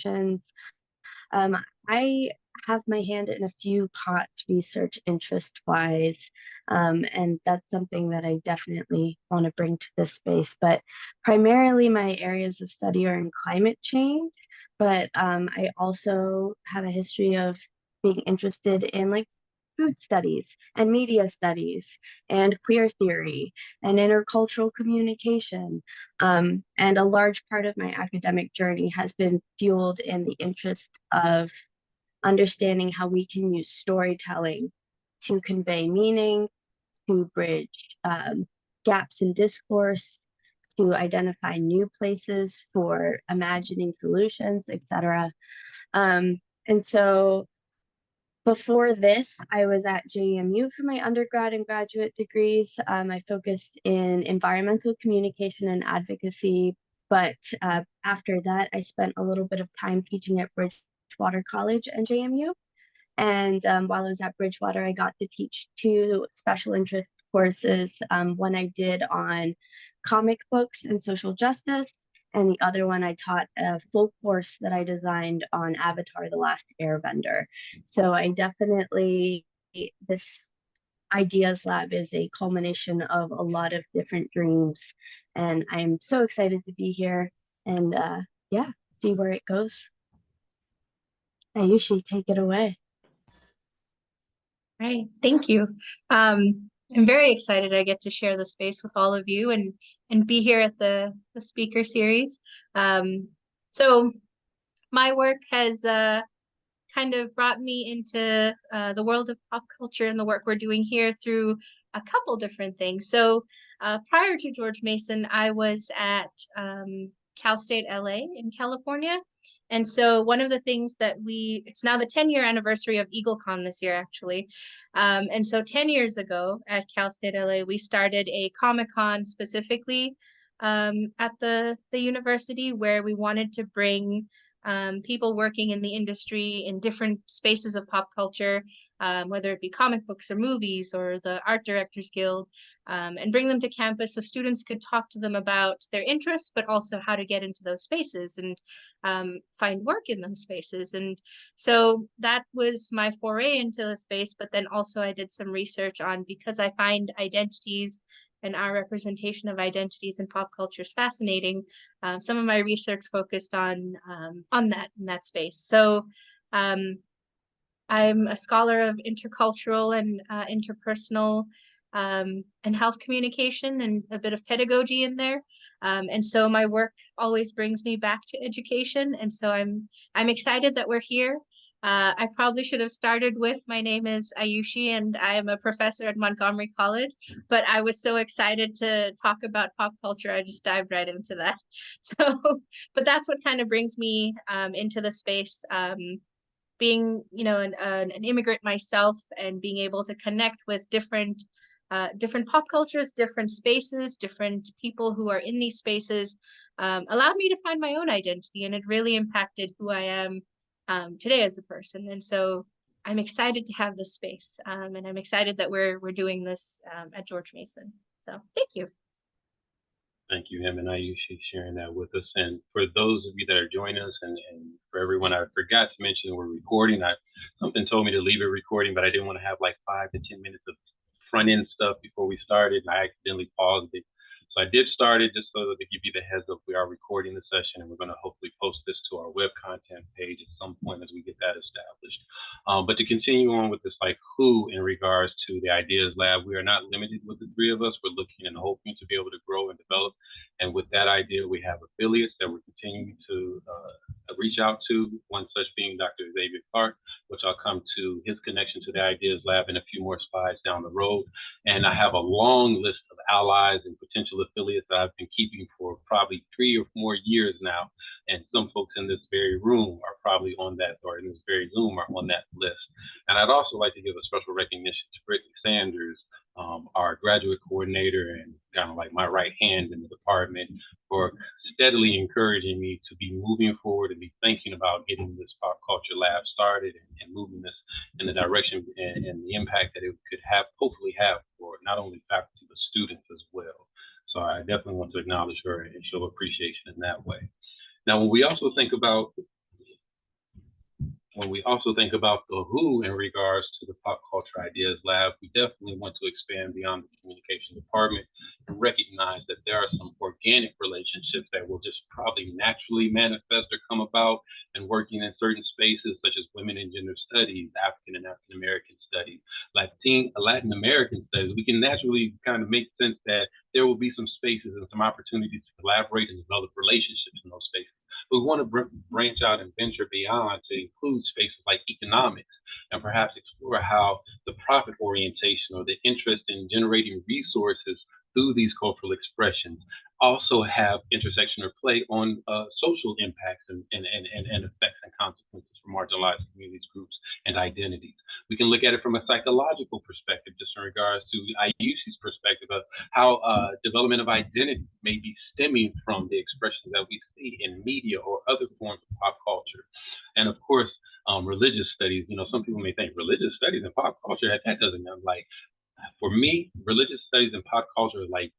communications. Um, I have my hand in a few pots research interest wise, and that's something that I definitely want to bring to this space. But primarily, my areas of study are in climate change, but I also have a history of being interested in like food studies and media studies and queer theory and intercultural communication. And a large part of my academic journey has been fueled in the interest of understanding how we can use storytelling to convey meaning, to bridge gaps in discourse, to identify new places for imagining solutions, etc. And so before this, I was at JMU for my undergrad and graduate degrees. I focused in environmental communication and advocacy, but after that, I spent a little bit of time teaching at Bridgewater College and JMU. And while I was at Bridgewater, I got to teach two special interest courses. One I did on comic books and social justice, and the other one I taught a full course that I designed on Avatar: The Last Airbender. So I definitely, this Ideas Lab is a culmination of a lot of different dreams, and I'm so excited to be here and yeah, see where it goes. I usually take it away. Right. Thank you. I'm very excited I get to share the space with all of you and be here at the speaker series. So my work has kind of brought me into the world of pop culture and the work we're doing here through a couple different things. So prior to George Mason, I was at Cal State LA in California. And so one of the things that it's now the 10-year anniversary of EagleCon this year, actually. And so 10 years ago at Cal State LA, we started a Comic-Con specifically at the university where we wanted to bring people working in the industry in different spaces of pop culture, whether it be comic books or movies or the Art Directors Guild, and bring them to campus so students could talk to them about their interests, but also how to get into those spaces and find work in those spaces. And so that was my foray into the space, but then also I did some research on, because I find identities and our representation of identities in pop culture is fascinating. Some of my research focused on that in that space. So I'm a scholar of intercultural and interpersonal and health communication and a bit of pedagogy in there. And so my work always brings me back to education. And so I'm excited that we're here. I probably should have started with, my name is Ayushi and I am a professor at Montgomery College, but I was so excited to talk about pop culture, I just dived right into that. So, but that's what kind of brings me into the space. Being, an immigrant myself and being able to connect with different pop cultures, different spaces, different people who are in these spaces, allowed me to find my own identity, and it really impacted who I am today as a person. And so I'm excited to have this space, and I'm excited that we're doing this at George Mason. So thank you. Thank you, Em and Ayushi, sharing that with us. And for those of you that are joining us, and for everyone, I forgot to mention we're recording. Something told me to leave it recording, but I didn't want to have like 5 to 10 minutes of front end stuff before we started. And I accidentally paused it. So I did start it just so to give you the heads up. We are recording the session, and we're going to hopefully post this to our web content page at some point as we get that established. But to continue on with this, like who in regards to the Ideas Lab, we are not limited with the three of us. We're looking and hoping to be able to grow and develop. And with that idea, we have affiliates that we're continuing to reach out to, one such being Dr. Xavier Clark, which I'll come to his connection to the Ideas Lab in a few more slides down the road. And I have a long list of allies and potential affiliates that I've been keeping for probably 3 or 4 years now. And some folks in this very room are probably on that, or in this very Zoom are on that list. And I'd also like to give a special recognition to Brittany Sanders, our graduate coordinator and kind of like my right hand in the department, for steadily encouraging me to be moving forward and be thinking about getting this pop culture lab started and moving this in the direction and the impact that it could hopefully have for not only faculty, but students as well. So I definitely want to acknowledge her and show appreciation in that way. Now, when we also think about When we also think about the who in regards to the Pop Culture Ideas Lab, we definitely want to expand beyond the communication department and recognize that there are some organic relationships that will just probably naturally manifest or come about and working in certain spaces such as women and gender studies, African and African American studies, Latin American studies. We can naturally kind of make sense that there will be some spaces and some opportunities to collaborate and develop relationships in those spaces. We want to branch out and venture beyond to include spaces like economics and perhaps explore how the profit orientation or the interest in generating resources through these cultural expressions also have intersection or play on social impacts and effects and consequences for marginalized communities, groups, and identities. We can look at it from a psychological perspective, just in regards to IUC's perspective of how development of identity may be stemming from the expressions that we see in media or other forms of pop culture. And of course, religious studies, some people may think religious studies and pop culture, that doesn't like, for me, religious studies and pop culture are like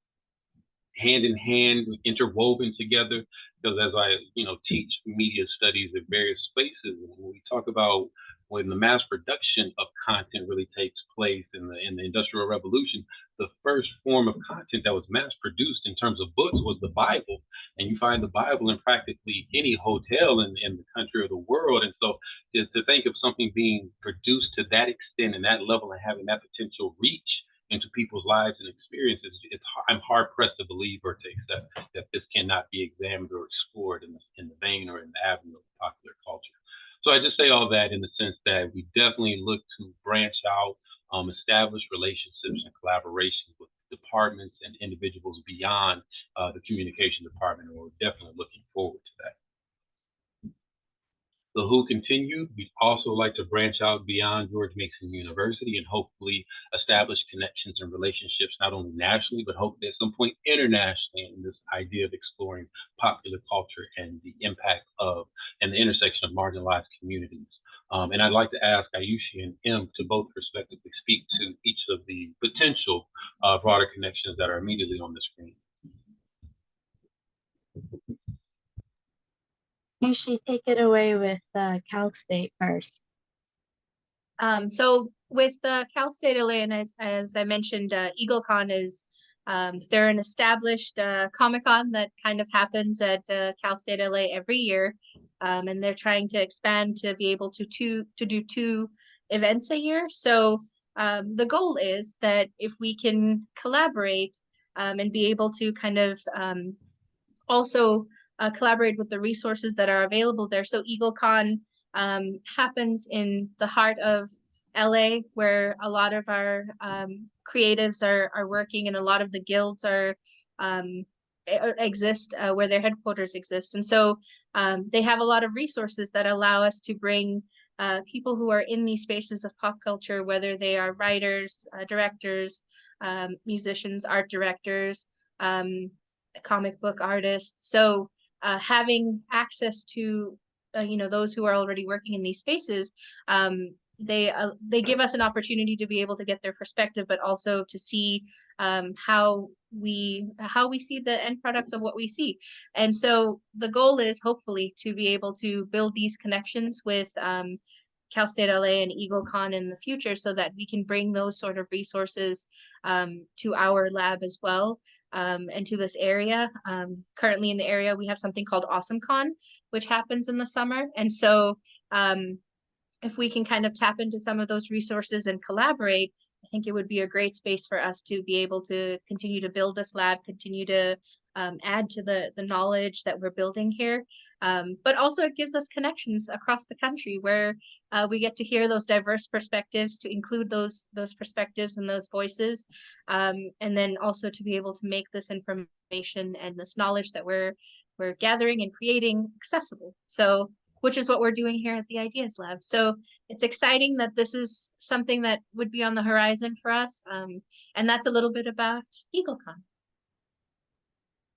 hand in hand, interwoven together. Because as I, teach media studies at various spaces, and when we talk about when the mass production of content really takes place in the Industrial Revolution, the first form of content that was mass produced in terms of books was the Bible, and you find the Bible in practically any hotel in the country or the world. And so, to think of something being produced to that extent and that level and having that potential reach into people's lives and experiences, I'm hard pressed to believe or to accept that this cannot be examined or explored in the vein or in the avenue of popular culture. So I just say all that in the sense that we definitely look to branch out, establish relationships and collaborations with departments and individuals beyond the communication department, and we're definitely looking forward to that. The WHO continued. We'd also like to branch out beyond George Mason University and hopefully establish connections and relationships not only nationally, but hopefully at some point internationally in this idea of exploring popular culture and the impact of and the intersection of marginalized communities. And I'd like to ask Ayushi and M to both respectively speak to each of the potential broader connections that are immediately on the screen. You should take it away with Cal State first. So with Cal State LA, and as I mentioned, EagleCon is they're an established Comic-Con that kind of happens at Cal State LA every year, and they're trying to expand to be able to do 2 events a year. So the goal is that if we can collaborate and be able to kind of also collaborate with the resources that are available there. So EagleCon happens in the heart of LA, where a lot of our creatives are working, and a lot of the guilds are exist where their headquarters exist. And so they have a lot of resources that allow us to bring people who are in these spaces of pop culture, whether they are writers, directors, musicians, art directors, comic book artists. So having access to those who are already working in these spaces, they give us an opportunity to be able to get their perspective, but also to see how we see the end products of what we see. And so the goal is hopefully to be able to build these connections with Cal State LA and EagleCon in the future, so that we can bring those sort of resources to our lab as well, and to this area. Currently in the area, we have something called AwesomeCon, which happens in the summer. And so if we can kind of tap into some of those resources and collaborate, I think it would be a great space for us to be able to continue to build this lab, continue to add to the knowledge that we're building here. But also it gives us connections across the country where we get to hear those diverse perspectives, to include those perspectives and those voices, and then also to be able to make this information and this knowledge that we're gathering and creating accessible. So, which is what we're doing here at the Ideas Lab. So it's exciting that this is something that would be on the horizon for us. And that's a little bit about EagleCon.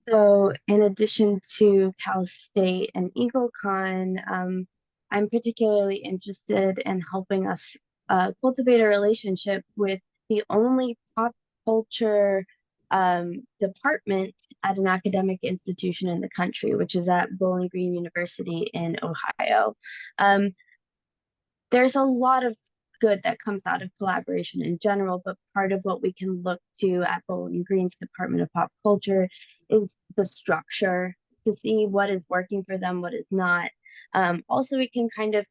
So in addition to Cal State and EagleCon, I'm particularly interested in helping us cultivate a relationship with the only pop culture department at an academic institution in the country, which is at Bowling Green University in Ohio. there's a lot of good that comes out of collaboration in general, but part of what we can look to at Bowling Green's Department of Pop Culture is the structure to see what is working for them, what is not. Also, we can kind of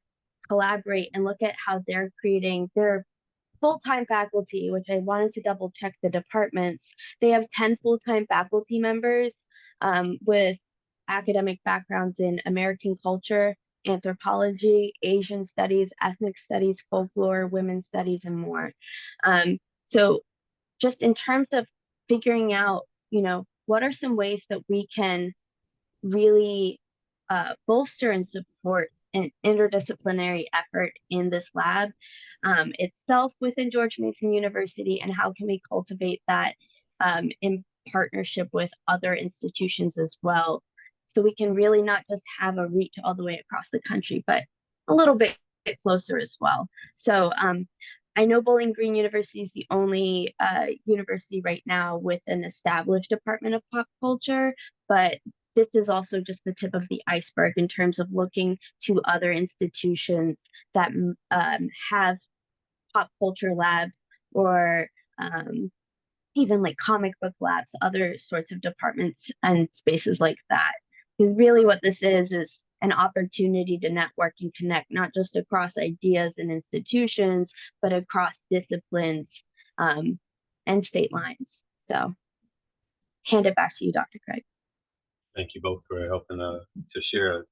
collaborate and look at how they're creating their full-time faculty, which I wanted to double check the departments. They have 10 full-time faculty members with academic backgrounds in American culture, anthropology, Asian studies, ethnic studies, folklore, women's studies, and more. So just in terms of figuring out, what are some ways that we can really bolster and support an interdisciplinary effort in this lab itself within George Mason University, and how can we cultivate that in partnership with other institutions as well, so we can really not just have a reach all the way across the country, but a little bit closer as well. So I know Bowling Green University is the only university right now with an established Department of Pop Culture, but this is also just the tip of the iceberg in terms of looking to other institutions that have pop culture labs, or even like comic book labs, other sorts of departments and spaces like that. Because really, what this is an opportunity to network and connect, not just across ideas and institutions, but across disciplines and state lines. So, hand it back to you, Dr. Craig. Thank you both for helping to share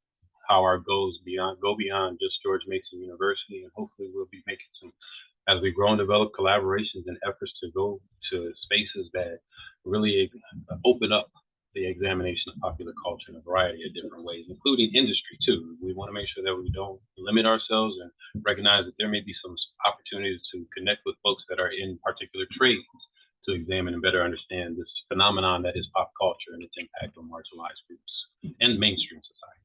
how our goals go beyond just George Mason University, and hopefully we'll be making some, as we grow and develop collaborations and efforts to go to spaces that really open up the examination of popular culture in a variety of different ways, including industry too. We want to make sure that we don't limit ourselves and recognize that there may be some opportunities to connect with folks that are in particular trades to examine and better understand this phenomenon that is pop culture and its impact on marginalized groups and mainstream society.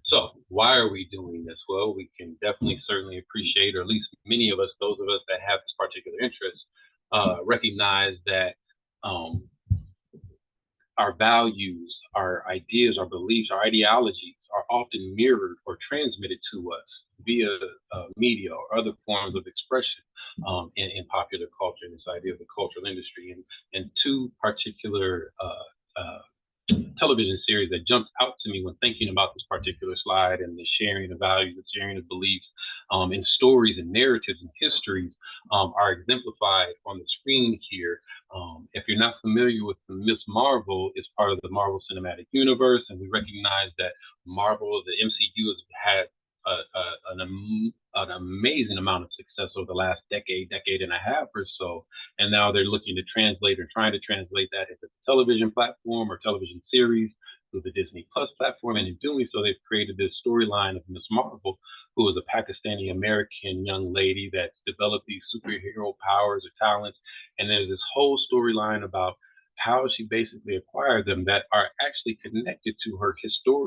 So why are we doing this? Well, we can definitely certainly appreciate, or at least many of us, those of us that have this particular interest, recognize that our values, our ideas, our beliefs, our ideologies are often mirrored or transmitted to us via media or other forms of expression in popular culture, and this idea of the cultural industry. And two particular television series that jumped out to me when thinking about this particular slide and the sharing of values, the sharing of beliefs in stories and narratives and histories are exemplified on the screen here. If you're not familiar with Miss Marvel, it's part of the Marvel Cinematic Universe, and we recognize that Marvel, the MCU, has had an amazing amount of success over the last decade and a half or so. And now they're looking to translate, or trying to translate that into a television platform or television series through the Disney Plus platform. And in doing so, they've created this storyline of Miss Marvel, who is a Pakistani American young lady that's developed these superhero powers or talents. And there's this whole storyline about how she basically acquired them that are actually connected to her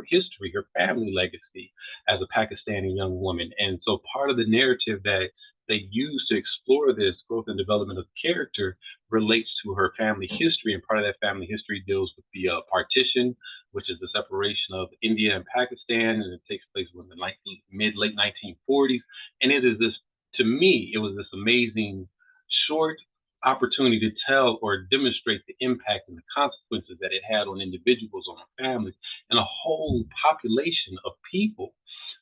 history, her family legacy as a Pakistani young woman. And so part of the narrative that they use to explore this growth and development of character relates to her family history. And part of that family history deals with the partition, which is the separation of India and Pakistan. And it takes place in the late 1940s. And it is this, to me, it was this amazing short opportunity to tell or demonstrate the impact and the consequences that it had on individuals, on families, and a whole population of people.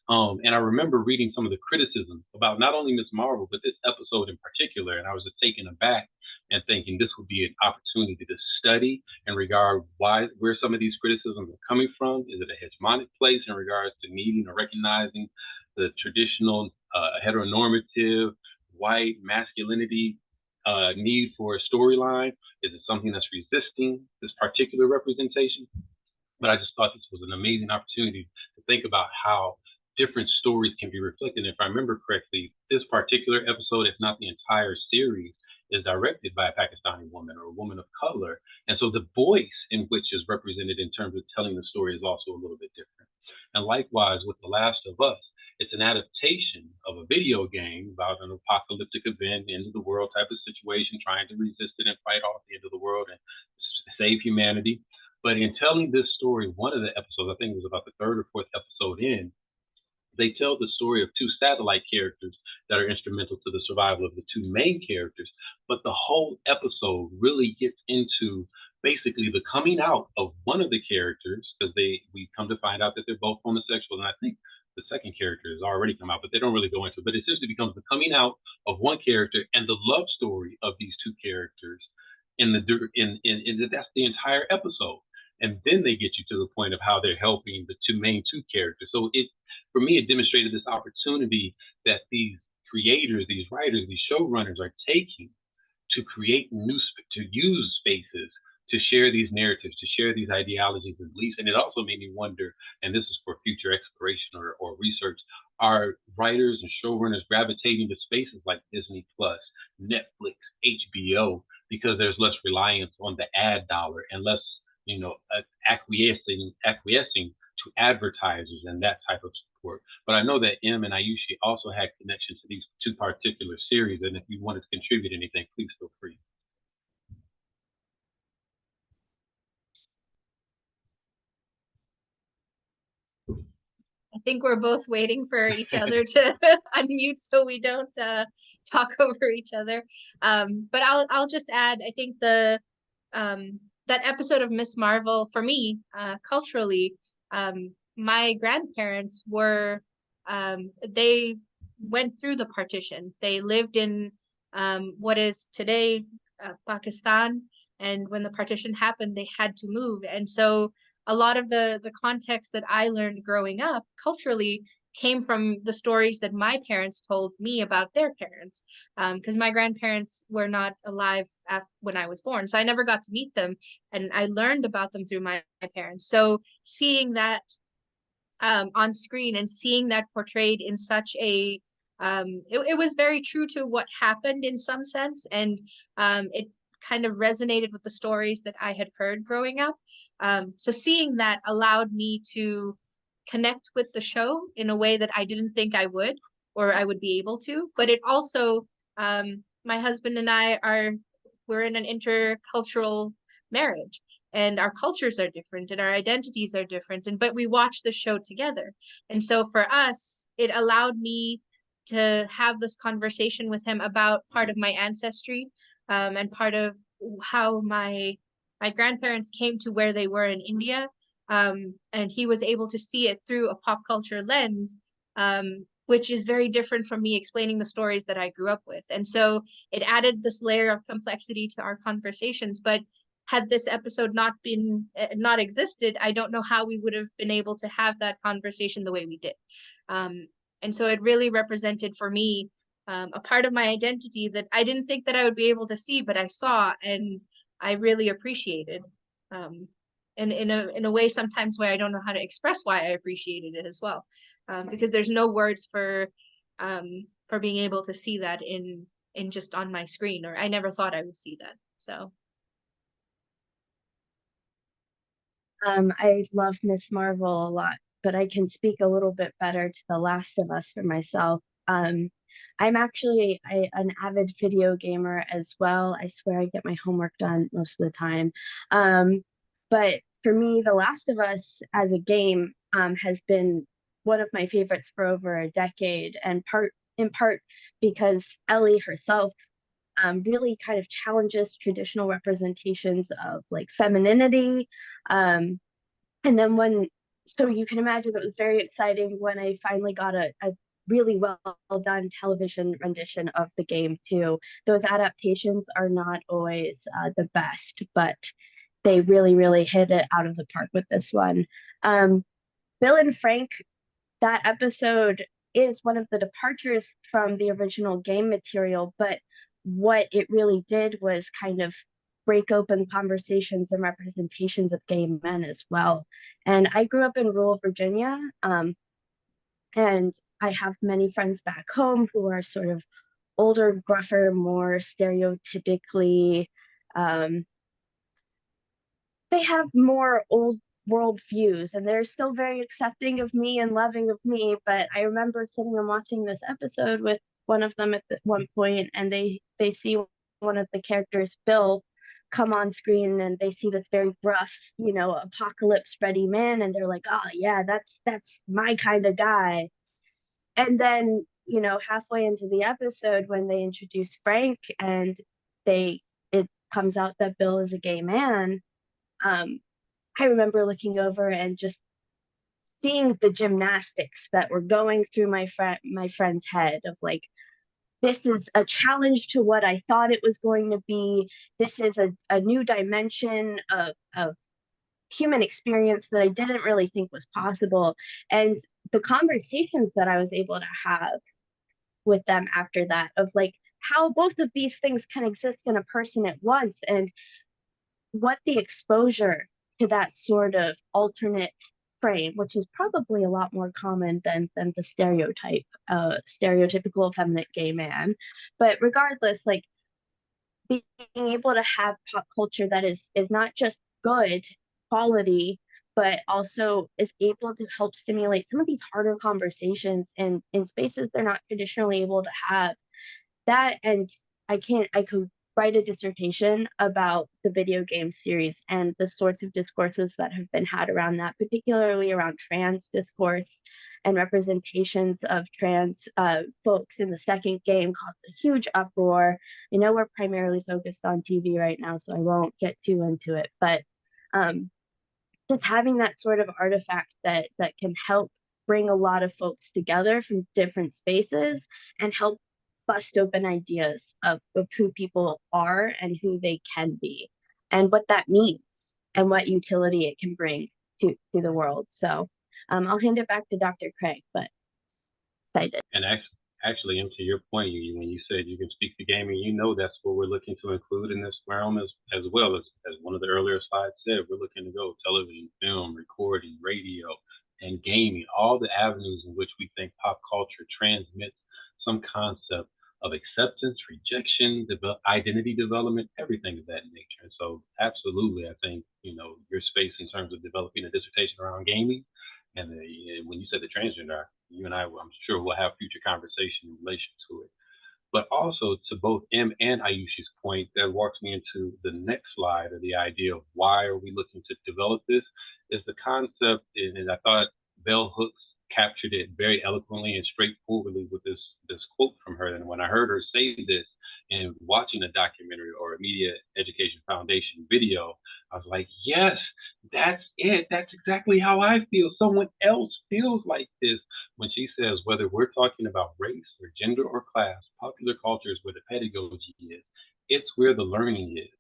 And I remember reading some of the criticism about not only Miss Marvel, but this episode in particular. And I was just taken aback and thinking this would be an opportunity to study and regard where some of these criticisms are coming from. Is it a hegemonic place in regards to needing or recognizing the traditional heteronormative white masculinity need for a storyline? Is it something that's resisting this particular representation? But I just thought this was an amazing opportunity to think about how different stories can be reflected. And if I remember correctly, this particular episode, if not the entire series, is directed by a Pakistani woman or a woman of color. And so the voice in which is represented in terms of telling the story is also a little bit different. And likewise with The Last of Us, it's an adaptation of a video game about an apocalyptic event, end of the world type of situation, trying to resist it and fight off the end of the world and save humanity. But in telling this story, one of the episodes, I think it was about the third or fourth episode in, They tell the story of two satellite characters that are instrumental to the survival of the two main characters. But the whole episode really gets into basically the coming out of one of the characters, because they we come to find out that they're both homosexual, and I think the second character has already come out, but they don't really go into it. But it essentially becomes the coming out of one character and the love story of these two characters in that's the entire episode. And then they get you to the point of how they're helping the two characters. So it for me, it demonstrated this opportunity that these creators, these writers, these showrunners are taking to create to use spaces to share these narratives, to share these ideologies and beliefs. And it also made me wonder, and this is for future exploration or research, are writers and showrunners gravitating to spaces like Disney Plus, Netflix, HBO, because there's less reliance on the ad dollar and less, acquiescing to advertisers and that type of support. But I know that M and Ayushi also had connections to these two particular series, and if you wanted to contribute anything, please feel free. I think we're both waiting for each other to unmute so we don't talk over each other. But I'll just add, I think that episode of Miss Marvel for me, culturally, my grandparents were they went through the partition. They lived in what is today Pakistan, and when the partition happened, they had to move, and so a lot of the context that I learned growing up culturally came from the stories that my parents told me about their parents, because my grandparents were not alive when I was born, so I never got to meet them, and I learned about them through my parents. So seeing that on screen and seeing that portrayed in such a it was very true to what happened in some sense, and it kind of resonated with the stories that I had heard growing up. So seeing that allowed me to connect with the show in a way that I didn't think I would or I would be able to. But it also, my husband and I we're in an intercultural marriage, and our cultures are different and our identities are different, and but we watch the show together. And so for us, it allowed me to have this conversation with him about part of my ancestry, and part of how my grandparents came to where they were in India, and he was able to see it through a pop culture lens, which is very different from me explaining the stories that I grew up with. And so it added this layer of complexity to our conversations. But had this episode not existed, I don't know how we would have been able to have that conversation the way we did. And so it really represented for me a part of my identity that I didn't think that I would be able to see, but I saw and I really appreciated. And in a way sometimes where I don't know how to express why I appreciated it as well, because there's no words for being able to see that in just on my screen, or I never thought I would see that. So I love Miss Marvel a lot, but I can speak a little bit better to The Last of Us for myself. I'm actually an avid video gamer as well. I swear I get my homework done most of the time. But for me, The Last of Us as a game has been one of my favorites for over a decade, and in part because Ellie herself really kind of challenges traditional representations of like femininity. Um, and then so you can imagine it was very exciting when I finally got a really well done television rendition of the game too. Those adaptations are not always the best, but they really, really hit it out of the park with this one. Bill and Frank, that episode is one of the departures from the original game material, but what it really did was kind of break open conversations and representations of gay men as well. And I grew up in rural Virginia, and I have many friends back home who are sort of older, gruffer, more stereotypically um, they have more old world views, and they're still very accepting of me and loving of me. But I remember sitting and watching this episode with one of them at one point, and they see one of the characters, Bill, come on screen, and they see this very gruff, apocalypse ready man, and they're like, oh yeah, that's my kind of guy. And then, halfway into the episode when they introduce Frank and it comes out that Bill is a gay man, um, I remember looking over and just seeing the gymnastics that were going through my friend's head of like, this is a challenge to what I thought it was going to be. This is a new dimension of human experience that I didn't really think was possible. And the conversations that I was able to have with them after that, of like how both of these things can exist in a person at once, and what the exposure to that sort of alternate frame, which is probably a lot more common than the stereotypical effeminate gay man. But regardless, like, being able to have pop culture that is not just good quality, but also is able to help stimulate some of these harder conversations in spaces they're not traditionally able to have. That, and I could write a dissertation about the video game series and the sorts of discourses that have been had around that, particularly around trans discourse and representations of trans folks in the second game, caused a huge uproar. I know we're primarily focused on TV right now, so I won't get too into it, but um, just having that sort of artifact that can help bring a lot of folks together from different spaces and help bust open ideas of who people are and who they can be and what that means and what utility it can bring to the world. So I'll hand it back to Dr. Craig, but excited. And actually, and to your point, when you said you can speak to gaming, that's what we're looking to include in this realm as well as one of the earlier slides said. We're looking to go television, film, recording, radio, and gaming, all the avenues in which we think pop culture transmits some concept of acceptance, rejection, identity development, everything of that nature. And so, absolutely, I think your space in terms of developing a dissertation around gaming, and when you said the transgender, you and I'm sure we'll have future conversation in relation to it. But also to both M and Ayushi's point, that walks me into the next slide, or the idea of why are we looking to develop this, is the concept, and I thought Bell Hooks captured it very eloquently and straightforwardly with this quote from her. And when I heard her say this and watching a documentary or a Media Education Foundation video, I was like, yes, that's it. That's exactly how I feel. Someone else feels like this. When she says, whether we're talking about race or gender or class, popular culture is where the pedagogy is. It's where the learning is.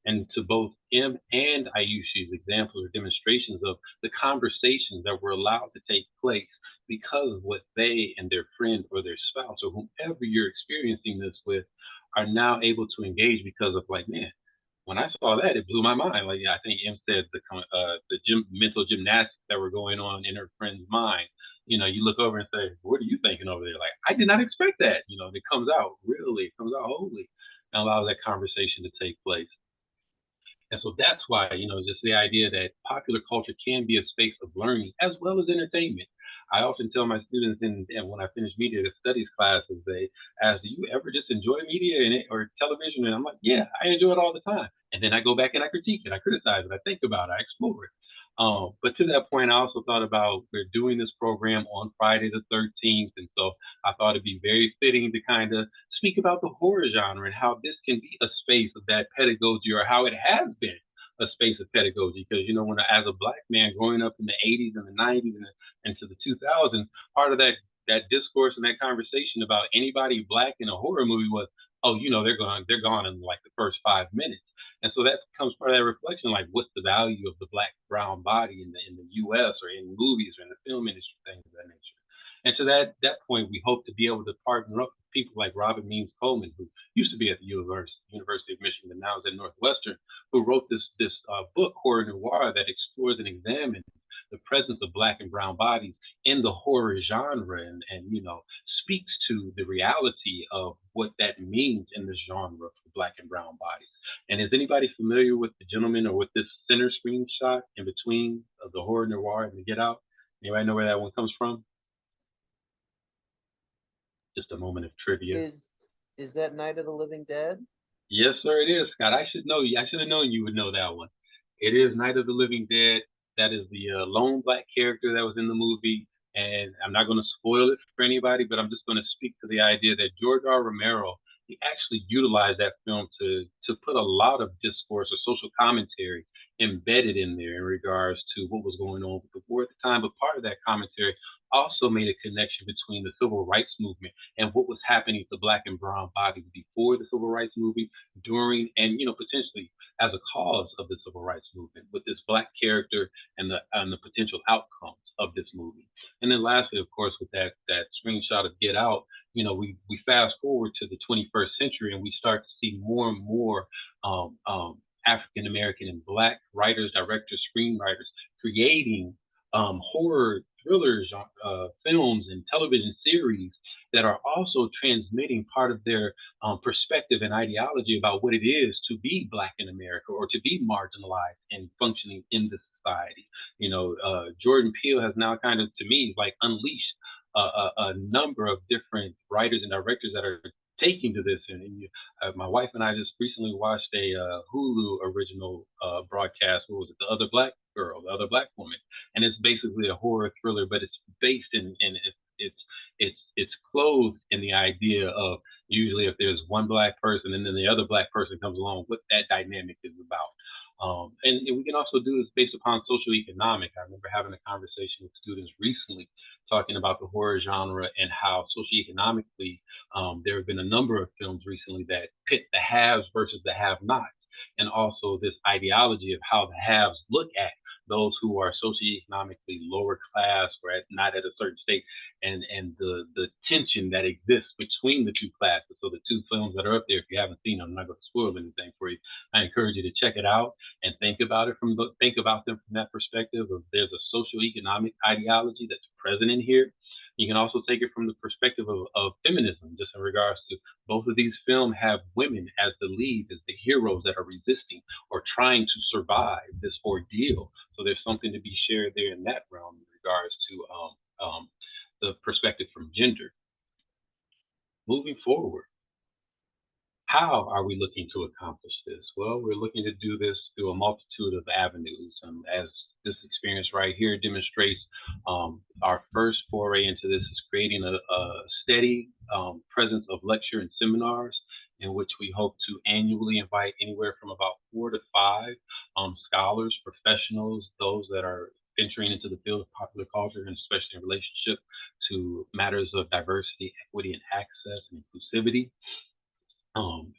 And to both M and Ayushi's examples or demonstrations of the conversations that were allowed to take place because of what they and their friend or their spouse or whomever you're experiencing this with are now able to engage, because of like, man, when I saw that, it blew my mind. Like, I think M said the mental gymnastics that were going on in her friend's mind. You look over and say, "What are you thinking over there?" Like, I did not expect that. It comes out really, it comes out wholly, and allows that conversation to take place. And so that's why, just the idea that popular culture can be a space of learning as well as entertainment. I often tell my students, and when I finish media studies classes, they ask, do you ever just enjoy media or television? And I'm like, yeah, I enjoy it all the time. And then I go back and I critique it, I criticize it, I think about it, I explore it. But to that point, I also thought about, we're doing this program on Friday the 13th. And so I thought it'd be very fitting to kind of speak about the horror genre and how this can be a space of that pedagogy, or how it has been a space of pedagogy. Because, when as a Black man growing up in the 80s and the 90s and into the 2000s, part of that discourse and that conversation about anybody Black in a horror movie was, oh, they're gone in like the first 5 minutes. And so that becomes part of that reflection, like, what's the value of the Black brown body in the U.S. or in movies or in the film industry, things of that nature. And to that point, we hope to be able to partner up with people like Robin Means Coleman, who used to be at the University of Michigan, but now is at Northwestern, who wrote this book, Horror Noir, that explores and examines the presence of Black and brown bodies in the horror genre, and speaks to the reality of what that means in the genre for Black and brown bodies. And is anybody familiar with the gentleman, or with this center screen shot in between of the Horror Noir and the Get Out? Anybody know where that one comes from? Just a moment of trivia. Is that Night of the Living Dead? Yes, sir, it is, Scott. I should know you. I should have known you would know that one. It is Night of the Living Dead. That is the lone Black character that was in the movie, And I'm not going to spoil it for anybody, but I'm just going to speak to the idea that George R. Romero, he actually utilized that film to put a lot of discourse or social commentary embedded in there in regards to what was going on with the war at the time. But part of that commentary also made a connection between the civil rights movement and what was happening to black and brown bodies before the civil rights movement, during, and potentially as a cause of the civil rights movement with this black character and the potential outcomes of this movie. And then lastly, of course, with that screenshot of Get Out, we fast forward to the 21st century and we start to see more and more African American and Black writers, directors, screenwriters creating horror thrillers, films, and television series that are also transmitting part of their perspective and ideology about what it is to be Black in America or to be marginalized and functioning in the society. Jordan Peele has now kind of, to me, like unleashed a number of different writers and directors that are taking to this. And my wife and I just recently watched a Hulu original broadcast. What was it? The Other Black Girl, The Other Black Woman, and it's basically a horror thriller, but it's based in it's clothed in the idea of usually if there's one black person and then the other black person comes along, what that dynamic is about. And we can also do this based upon social economic. I remember having a conversation with students recently talking about the horror genre and how socioeconomically there have been a number of films recently that pit the haves versus the have-nots, and also this ideology of how the haves look at those who are socioeconomically lower class or not at a certain state, and the tension that exists between the two classes. So the two films that are up there, if you haven't seen them, I'm not going to spoil anything for you. I encourage you to check it out and think about them from that perspective of there's a socioeconomic ideology that's present in here. You can also take it from the perspective of feminism, just in regards to both of these films have women as the lead, as the heroes that are resisting or trying to survive this ordeal. So there's something to be shared there in that realm in regards to the perspective from gender. Moving forward, how are we looking to accomplish this? Well, we're looking to do this through a multitude of avenues. As this experience right here demonstrates, our first foray into this is creating a steady presence of lecture and seminars in which we hope to annually invite anywhere from about 4 to 5 scholars, professionals, those that are venturing into the field of popular culture, and especially in relationship to matters of diversity, equity, and access and inclusivity.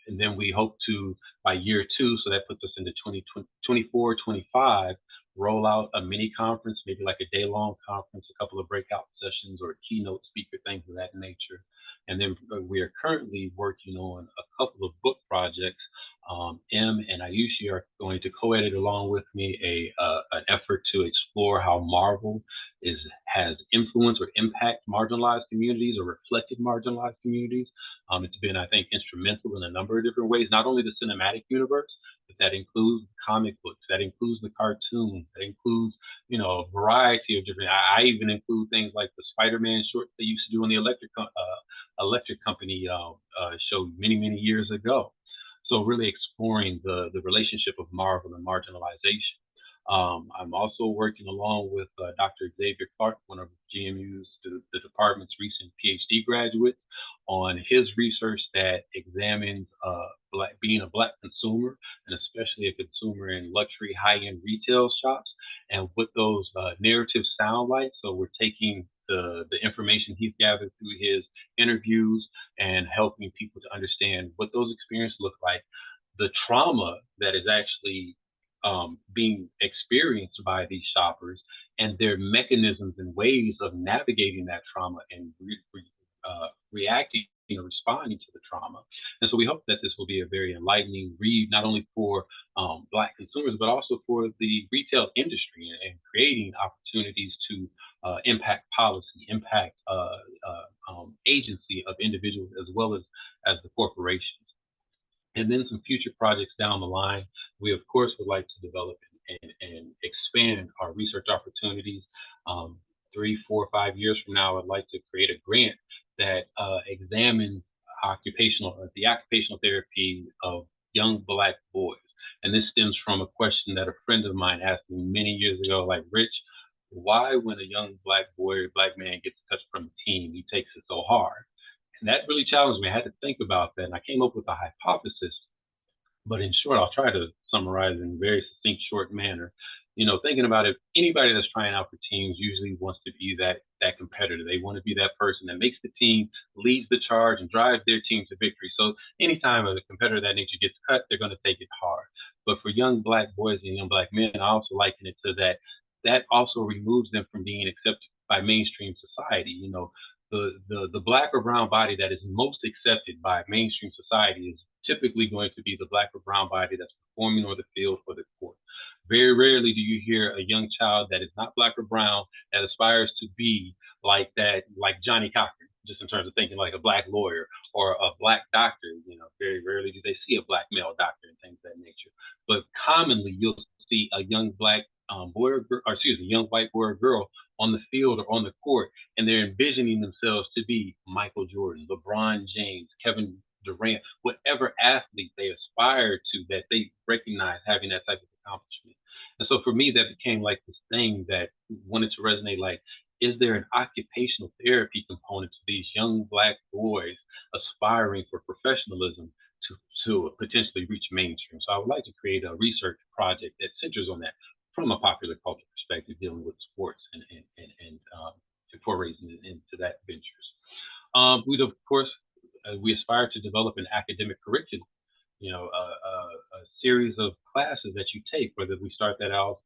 And then we hope to, by year 2, so that puts us into 2024, 25, roll out a mini conference, maybe like a day-long conference, a couple of breakout sessions or keynote speaker, things of that nature. And then we are currently working on a couple of book projects. M and Ayushi are going to co-edit along with me an effort to explore how Marvel has influenced or impact marginalized communities or reflected marginalized communities. It's been, I think, instrumental in a number of different ways, not only the cinematic universe, but that includes comic books, that includes the cartoons, that includes, a variety of different, I even include things like the Spider-Man shorts they used to do on the Electric Company show many, many years ago. So really exploring the relationship of Marvel and marginalization. I'm also working along with Dr. Xavier Clark, one of GMU's, the department's recent PhD graduates, on his research that examines being a Black consumer, and especially a consumer in luxury high-end retail shops, and what those narratives sound like. So we're taking the information he's gathered through his interviews and helping people to understand what those experiences look like, the trauma that is actually being experienced by these shoppers, and their mechanisms and ways of navigating that trauma and reacting or responding to the trauma. And so we hope that this will be a very enlightening read, not only for Black consumers, but also for the retail industry, and creating opportunities to impact policy, impact agency of individuals as well as the corporations. And then some future projects down the line, we of course would like to develop and expand our research opportunities. 3, 4, 5 years from now, I'd like to create a grant that examines the occupational therapy of young Black boys. And this stems from a question that a friend of mine asked me many years ago, like, Rich, why when a young black boy or black man gets cut from the team, he takes it so hard. And that really challenged me. I had to think about that, and I came up with a hypothesis, but in short, I'll try to summarize in a very succinct, short manner. Thinking about it, anybody that's trying out for teams usually wants to be that competitor. They want to be that person that makes the team, leads the charge, and drives their team to victory. So anytime a competitor of that nature gets cut, they're going to take it hard. But for young black boys and young black men, I also liken it to that. That also removes them from being accepted by mainstream society. The black or brown body that is most accepted by mainstream society is typically going to be the black or brown body that's performing on the field for the court. Very rarely do you hear a young child that is not black or brown that aspires to be like that, like Johnny Cochran, just in terms of thinking like a black lawyer or a black doctor. Very rarely do they see a black male doctor and things of that nature. But commonly, you'll see a young black boy or girl, or excuse me, young white boy or girl on the field or on the court, and they're envisioning themselves to be Michael Jordan, LeBron James, Kevin Durant, whatever athlete they aspire to that they recognize having that type of accomplishment. And so for me, that became like this thing that wanted to resonate like, is there an occupational therapy component to these young black boys aspiring for professionalism to potentially reach mainstream? So I would like to create a research project that centers on that from a popular culture perspective, dealing with sports and forays into that ventures. We'd of course we aspire to develop an academic curriculum, a series of classes that you take, whether we start that off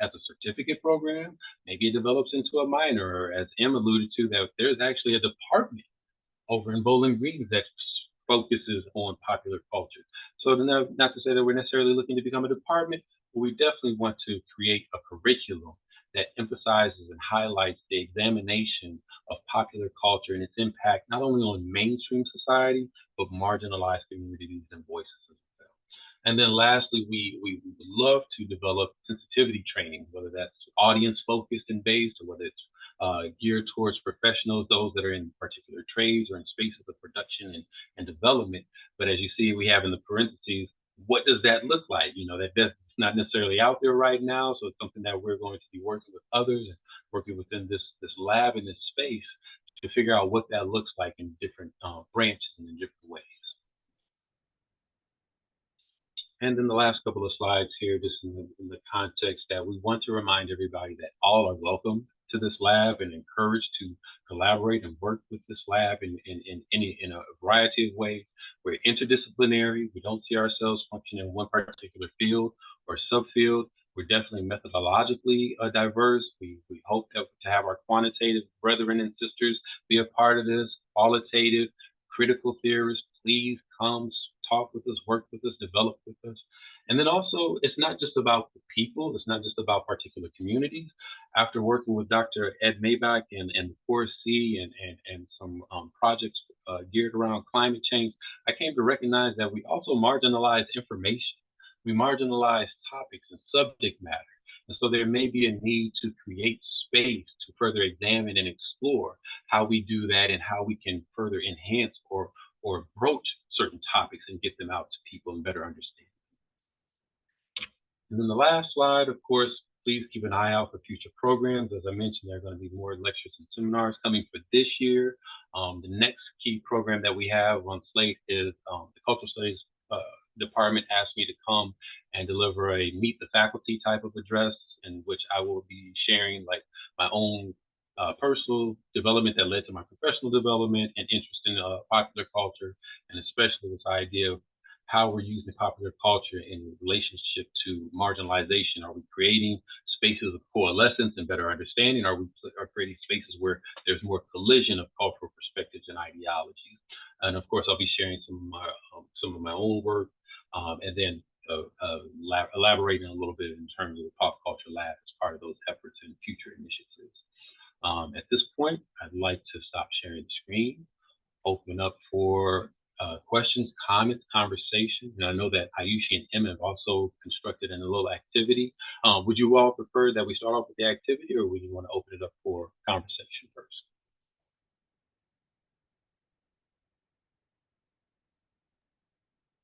as a certificate program, maybe it develops into a minor, or as Em alluded to, that there's actually a department over in Bowling Green that focuses on popular culture. So not to say that we're necessarily looking to become a department, but we definitely want to create a curriculum that emphasizes and highlights the examination of popular culture and its impact not only on mainstream society, but marginalized communities and voices as well. And then lastly, we would love to develop sensitivity training, whether that's audience focused and based, or whether it's geared towards professionals, those that are in particular trades or in spaces of production and development. But as you see, we have in the parentheses, what does that look like? That's not necessarily out there right now. So it's something that we're going to be working with others and working within this lab in this space to figure out what that looks like in different branches and in different ways. And then the last couple of slides here, just in the context that we want to remind everybody that all are welcome to this lab and encouraged to collaborate and work with this lab in a variety of ways. We're interdisciplinary. We don't see ourselves functioning in one particular field or subfield. We're definitely methodologically diverse. We hope to have our quantitative brethren and sisters be a part of this, qualitative, critical theorists. Please come talk with us, work with us, develop with us. And then also, it's not just about the people. It's not just about particular communities. After working with Dr. Ed Maybach and the 4C and some projects geared around climate change, I came to recognize that we also marginalize information. We marginalize topics and subject matter. And so there may be a need to create space to further examine and explore how we do that and how we can further enhance or broach certain topics and get them out to people and better understand. And then the last slide, of course, please keep an eye out for future programs. As I mentioned, there are going to be more lectures and seminars coming for this year. The next key program that we have on slate is the Cultural Studies Department asked me to come and deliver a Meet the Faculty type of address, in which I will be sharing like my own personal development that led to my professional development and interest in popular culture, and especially this idea of how we're using popular culture in relationship to marginalization. Are we creating spaces of coalescence and better understanding? Are we creating spaces where there's more collision of cultural perspectives and ideologies? And of course, I'll be sharing some of my own work, and then elaborating a little bit in terms of the pop culture lab as part of those efforts and future initiatives. At this point, I'd like to stop sharing the screen, open up for questions, comments, conversation. And I know that Ayushi and Emma have also constructed in a little activity. Would you all prefer that we start off with the activity, or would you want to open it up for conversation first?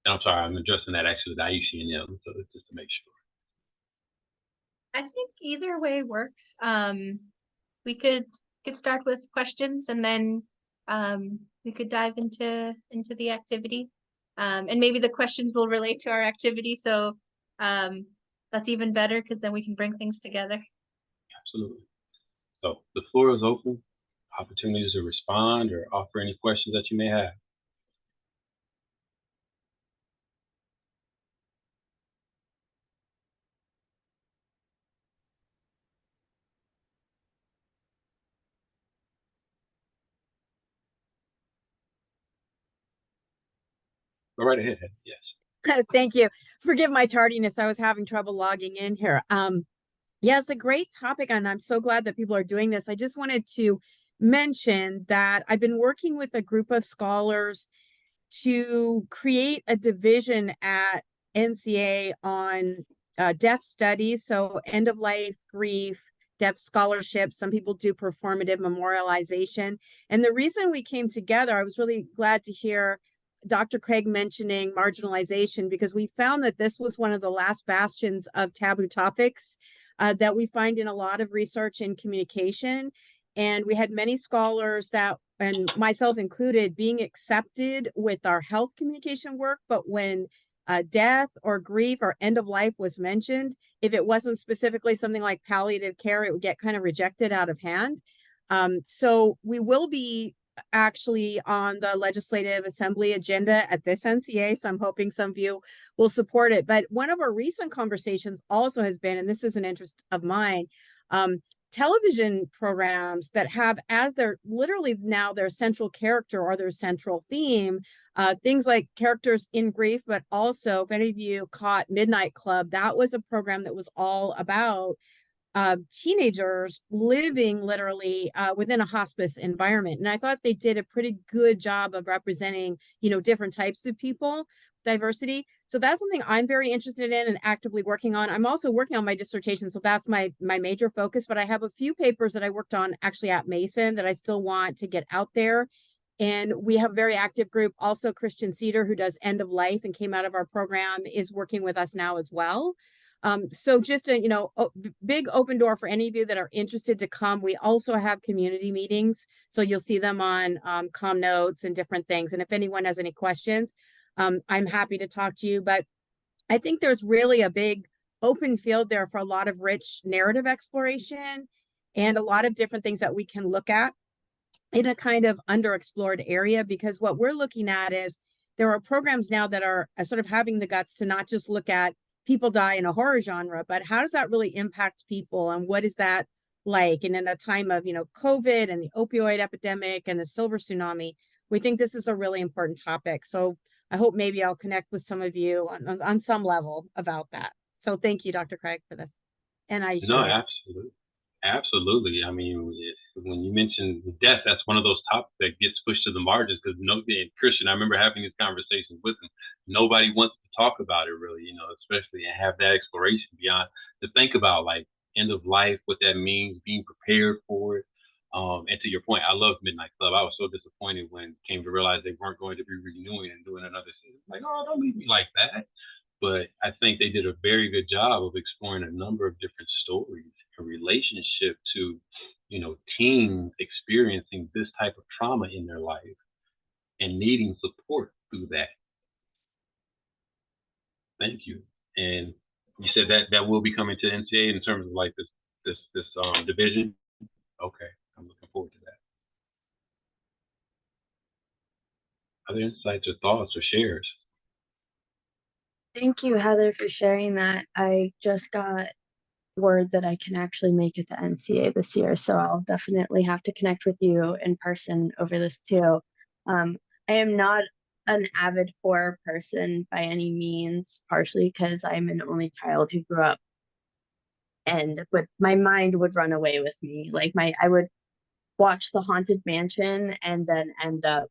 And I'm sorry, I'm addressing that actually with Ayushi and Emma, so just to make sure. I think either way works. We could start with questions and then we could dive into the activity. And maybe the questions will relate to our activity, so that's even better because then we can bring things together. Absolutely. So the floor is open. Opportunities to respond or offer any questions that you may have. Go right ahead. Yes. Thank you. Forgive my tardiness. I was having trouble logging in here. Yeah, it's a great topic, and I'm so glad that people are doing this. I just wanted to mention that I've been working with a group of scholars to create a division at NCA on death studies, so end of life grief, death scholarship. Some people do performative memorialization. And the reason we came together, I was really glad to hear Dr. Craig mentioning marginalization, because we found that this was one of the last bastions of taboo topics that we find in a lot of research and communication. And we had many scholars that, and myself included, being accepted with our health communication work. But when death or grief or end of life was mentioned, if it wasn't specifically something like palliative care, it would get kind of rejected out of hand. So we will be actually on the Legislative Assembly agenda at this NCA. So I'm hoping some of you will support it. But one of our recent conversations also has been, and this is an interest of mine, television programs that have as their literally now their central character or their central theme, things like characters in grief, but also if any of you caught Midnight Club, that was a program that was all about teenagers living literally within a hospice environment. And I thought they did a pretty good job of representing, different types of people, diversity. So that's something I'm very interested in and actively working on. I'm also working on my dissertation, so that's my major focus, but I have a few papers that I worked on actually at Mason that I still want to get out there. And we have a very active group. Also, Christian Cedar, who does end of life and came out of our program, is working with us now as well. So just a big open door for any of you that are interested to come. We also have community meetings, so you'll see them on Com Notes and different things. And if anyone has any questions, I'm happy to talk to you. But I think there's really a big open field there for a lot of rich narrative exploration and a lot of different things that we can look at in a kind of underexplored area, because what we're looking at is there are programs now that are sort of having the guts to not just look at people die in a horror genre, but how does that really impact people and what is that like? And in a time of, COVID and the opioid epidemic and the silver tsunami, we think this is a really important topic. So I hope maybe I'll connect with some of you on some level about that. So thank you, Dr. Craig, for this. And I No, absolutely. Absolutely. I mean, when you mention death, that's one of those topics that gets pushed to the margins because Christian, I remember having these conversations with him. Nobody wants to talk about it really, especially and have that exploration beyond to think about like end of life, what that means, being prepared for it. And to your point, I love Midnight Club. I was so disappointed when came to realize they weren't going to be renewing and doing another season. Like, oh, don't leave me like that. But I think they did a very good job of exploring a number of different stories in relationship to, teens experiencing this type of trauma in their life and needing support through that. Thank you. And you said that will be coming to NCA in terms of like this division. Okay, I'm looking forward to that. Other insights or thoughts or shares? Thank you, Heather, for sharing that. I just got word that I can actually make it to NCA this year, so I'll definitely have to connect with you in person over this too. I am not an avid horror person by any means, partially because I'm an only child who grew up and my mind would run away with me. Like I would watch The Haunted Mansion and then end up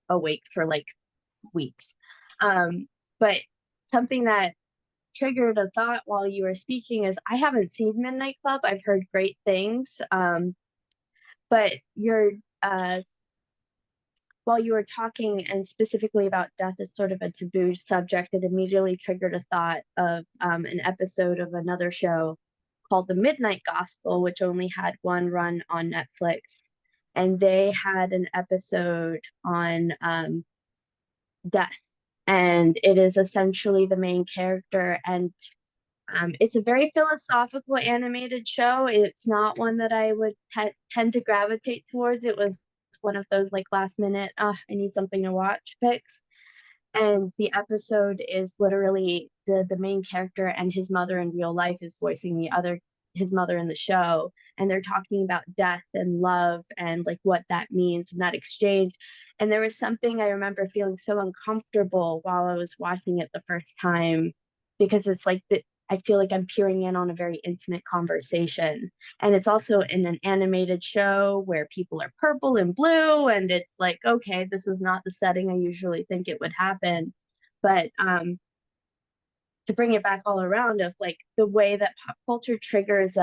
awake for like weeks. But something that triggered a thought while you were speaking is I haven't seen Midnight Club. I've heard great things. But while you were talking and specifically about death as sort of a taboo subject, it immediately triggered a thought of an episode of another show called The Midnight Gospel, which only had one run on Netflix. And they had an episode on death. And it is essentially the main character. And it's a very philosophical animated show. It's not one that I would tend to gravitate towards. It was one of those like last minute, I need something to watch picks. And the episode is literally the main character and his mother in real life is voicing his mother in the show, and they're talking about death and love and like what that means and that exchange. And there was something I remember feeling so uncomfortable while I was watching it the first time, because it's like I feel like I'm peering in on a very intimate conversation. And it's also in an animated show where people are purple and blue, and it's like, okay, this is not the setting I usually think it would happen. But to bring it back all around of like the way that pop culture triggers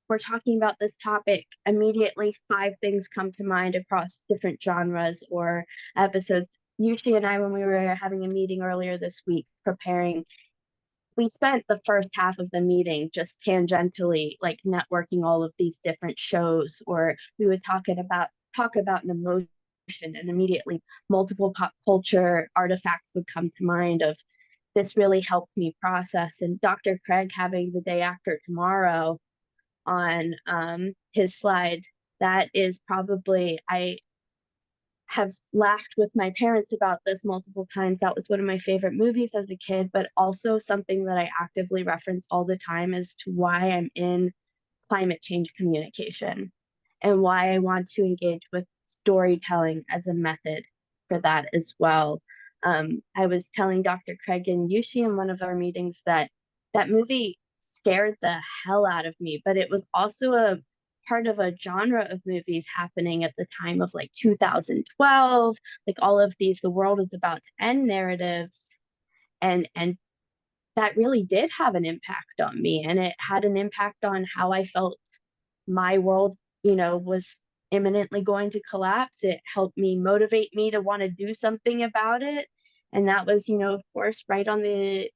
we're talking about this topic, immediately 5 things come to mind across different genres or episodes. Yushi and I, when we were having a meeting earlier this week preparing, we spent the first half of the meeting just tangentially like networking all of these different shows, or we would talk about an emotion, and immediately multiple pop culture artifacts would come to mind of this really helped me process. And Dr. Craig having The Day After Tomorrow on his slide, that is probably, I have laughed with my parents about this multiple times. That was one of my favorite movies as a kid, but also something that I actively reference all the time as to why I'm in climate change communication and why I want to engage with storytelling as a method for that as well. I was telling Dr. Craig and Yushi in one of our meetings that that movie scared the hell out of me, but it was also a part of a genre of movies happening at the time of like 2012, like all of these the world is about to end narratives, and that really did have an impact on me, and it had an impact on how I felt my world, was imminently going to collapse. It helped me motivate me to want to do something about it. And that was, of course, right on the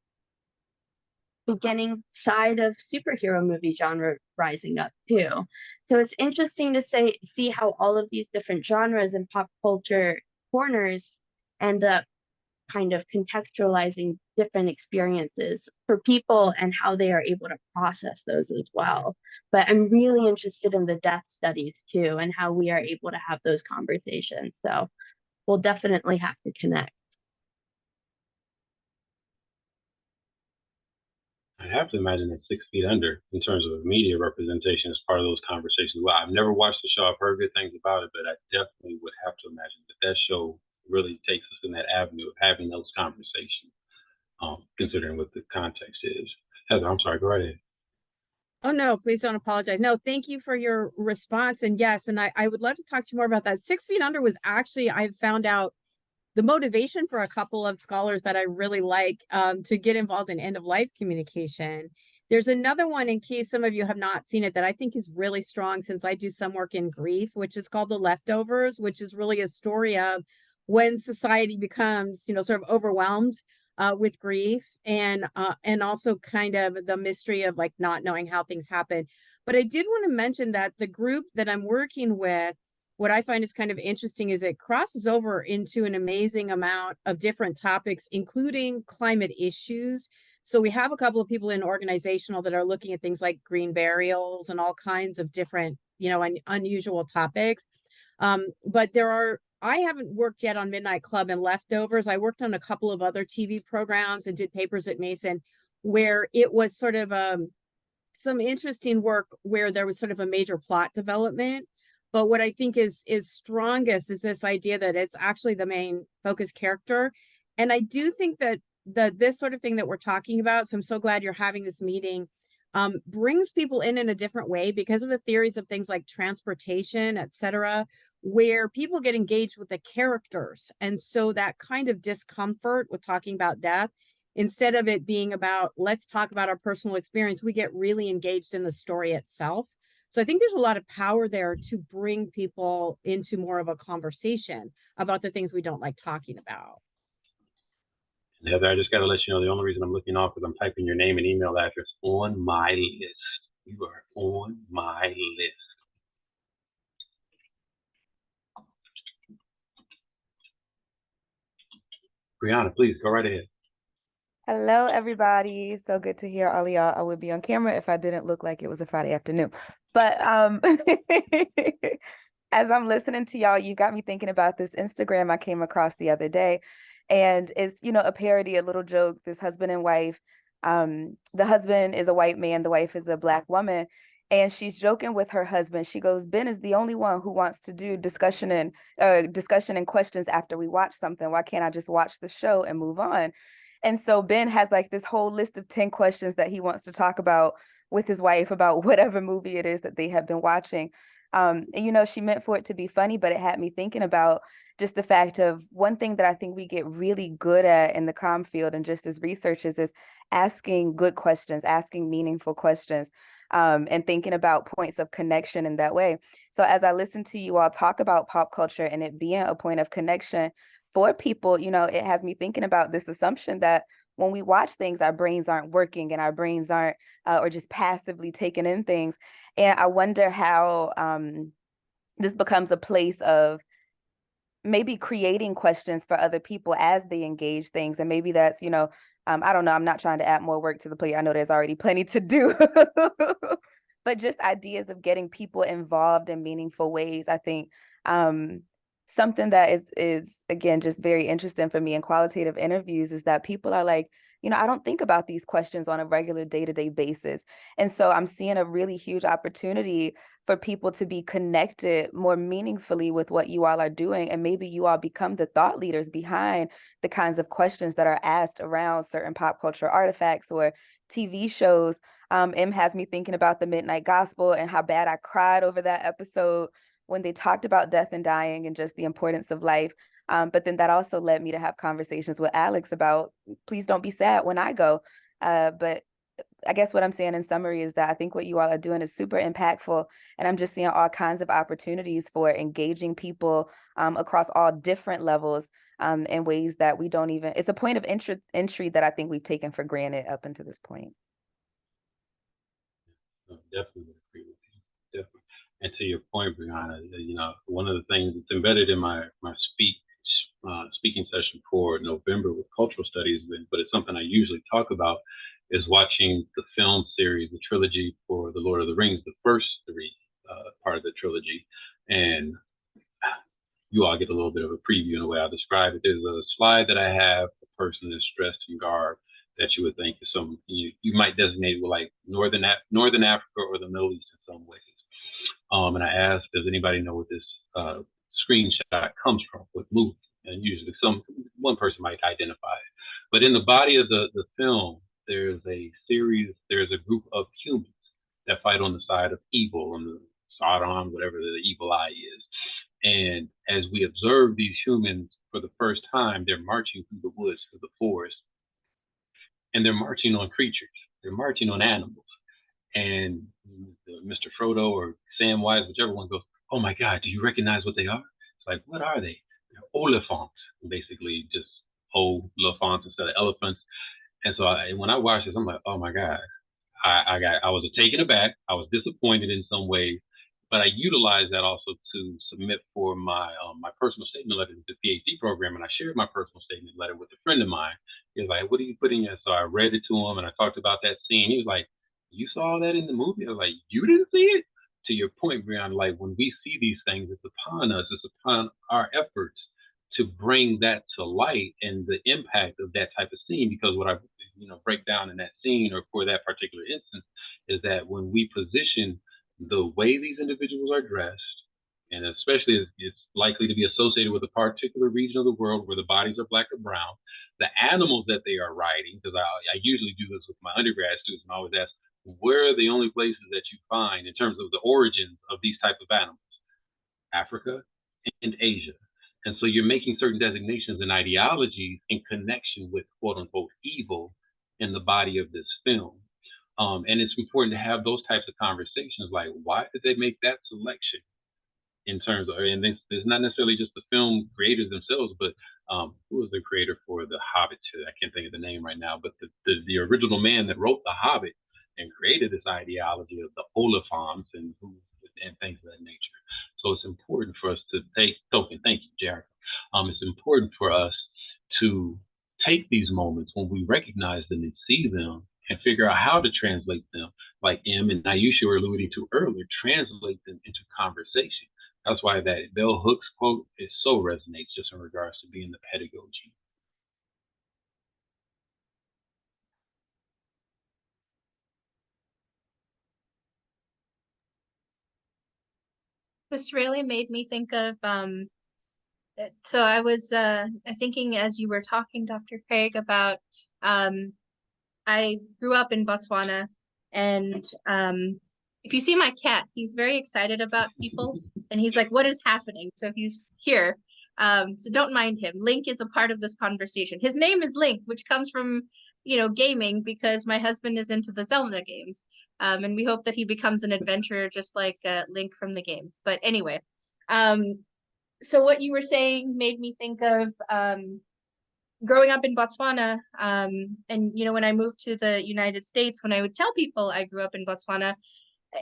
beginning side of superhero movie genre rising up too. So it's interesting to see how all of these different genres and pop culture corners end up kind of contextualizing different experiences for people and how they are able to process those as well. But I'm really interested in the death studies too and how we are able to have those conversations. So we'll definitely have to connect. I have to imagine that 6 Feet Under, in terms of media representation, is part of those conversations. Well, I've never watched the show. I've heard good things about it, but I definitely would have to imagine that show really takes us in that avenue of having those conversations, considering what the context is. Heather, I'm sorry, go right ahead. Oh, no, please don't apologize. No, thank you for your response. And yes, and I would love to talk to you more about that. 6 Feet Under was actually, I found out the motivation for a couple of scholars that I really like to get involved in end of life communication. There's another one, in case some of you have not seen it, that I think is really strong since I do some work in grief, which is called The Leftovers, which is really a story of when society becomes, sort of overwhelmed with grief, and also kind of the mystery of like not knowing how things happen. But I did want to mention that the group that I'm working with, what I find is kind of interesting is it crosses over into an amazing amount of different topics, including climate issues. So we have a couple of people in organizational that are looking at things like green burials and all kinds of different, unusual topics. But I haven't worked yet on Midnight Club and Leftovers. I worked on a couple of other TV programs and did papers at Mason where it was sort of some interesting work where there was sort of a major plot development. But what I think is strongest is this idea that it's actually the main focus character. And I do think that this sort of thing that we're talking about, so I'm so glad you're having this meeting, brings people in a different way because of the theories of things like transportation, et cetera, where people get engaged with the characters. And so that kind of discomfort with talking about death, instead of it being about, let's talk about our personal experience, we get really engaged in the story itself. So I think there's a lot of power there to bring people into more of a conversation about the things we don't like talking about. And Heather, I just got to let you know the only reason I'm looking off is I'm typing your name and email address on my list. You are on my list. Brianna, please go right ahead. Hello, everybody. So good to hear all of y'all. I would be on camera if I didn't look like it was a Friday afternoon. But as I'm listening to y'all, you got me thinking about this Instagram I came across the other day. And it's, a parody, a little joke, this husband and wife. The husband is a white man, the wife is a Black woman. And she's joking with her husband. She goes, Ben is the only one who wants to do discussion and questions after we watch something. Why can't I just watch the show and move on? And so Ben has like this whole list of 10 questions that he wants to talk about with his wife about whatever movie it is that they have been watching. And she meant for it to be funny, but it had me thinking about just the fact of one thing that I think we get really good at in the comm field and just as researchers is asking good questions, asking meaningful questions, and thinking about points of connection in that way. So as I listen to you all talk about pop culture and it being a point of connection for people, it has me thinking about this assumption that when we watch things, our brains aren't working and our brains aren't or just passively taking in things. And I wonder how this becomes a place of maybe creating questions for other people as they engage things. And maybe that's, I don't know, I'm not trying to add more work to the plate. I know there's already plenty to do. But just ideas of getting people involved in meaningful ways, I think something that is again just very interesting for me in qualitative interviews is that people are like, I don't think about these questions on a regular day-to-day basis. And so I'm seeing a really huge opportunity for people to be connected more meaningfully with what you all are doing. And maybe you all become the thought leaders behind the kinds of questions that are asked around certain pop culture artifacts or TV shows. M has me thinking about the Midnight Gospel and how bad I cried over that episode when they talked about death and dying and just the importance of life. But then that also led me to have conversations with Alex about, please don't be sad when I go. But I guess what I'm saying in summary is that I think what you all are doing is super impactful. And I'm just seeing all kinds of opportunities for engaging people across all different levels in ways that we don't even, it's a point of entry that I think we've taken for granted up until this point. Definitely agree with you. Definitely. And to your point, Brianna, one of the things that's embedded in my speaking session for November with cultural studies, but it's something I usually talk about, is watching the film series, the trilogy for the Lord of the Rings, the first three part of the trilogy, and you all get a little bit of a preview in the way I describe it. There's a slide that I have, a person that's dressed in garb that you would think is some you might designate with like Northern Africa or the Middle East in some ways. And I asked, does anybody know what this screenshot comes from, what movie? And usually one person might identify it. But in the body of the film, there's a group of humans that fight on the side of evil, on the Sodom, whatever the evil eye is. And as we observe these humans for the first time, they're marching through the woods, through the forest, and they're marching on creatures. They're marching on animals. And Mr. Frodo or Samwise, whichever one goes, "Oh my God, do you recognize what they are?" It's like, what are they? They're oliphants, basically just elephants instead of elephants. And so when I watched this, I'm like, oh my God, I was taken aback. I was disappointed in some ways, but I utilized that also to submit for my personal statement letter to the PhD program, and I shared my personal statement letter with a friend of mine. He was like, "What do you put in here?" So I read it to him, and I talked about that scene. He was like, "You saw that in the movie?" I was like, "You didn't see it?" To your point, Brian, like when we see these things, it's upon us. It's upon our efforts to bring that to light and the impact of that type of scene. Because what I break down in that scene or for that particular instance is that when we position the way these individuals are dressed, and especially it's likely to be associated with a particular region of the world where the bodies are black or brown, the animals that they are riding, because I usually do this with my undergrad students and I always ask, where are the only places that you find in terms of the origins of these type of animals? Africa and Asia. And so you're making certain designations and ideologies in connection with quote unquote evil in the body of this film. And it's important to have those types of conversations like, why did they make that selection in terms of, and it's not necessarily just the film creators themselves, but who was the creator for The Hobbit? I can't think of the name right now, but the original man that wrote The Hobbit and created this ideology of the Olafants and things of that nature. So it's important for us to take token. Thank you, Jared. It's important for us to take these moments when we recognize them and see them and figure out how to translate them, like Em and Ayesha were alluding to earlier, translate them into conversation. That's why that Bell Hooks quote is so resonates just in regards to being the pedagogy. This really made me think of so I was thinking as you were talking, Dr. Craig, about I grew up in Botswana, and if you see my cat, he's very excited about people, and he's like, "What is happening?" So he's here. So don't mind him. Link is a part of this conversation. His name is Link, which comes from, gaming, because my husband is into the Zelda games. And we hope that he becomes an adventurer just like Link from the games. But anyway, so what you were saying made me think of growing up in Botswana, and when I moved to the United States, when I would tell people I grew up in Botswana,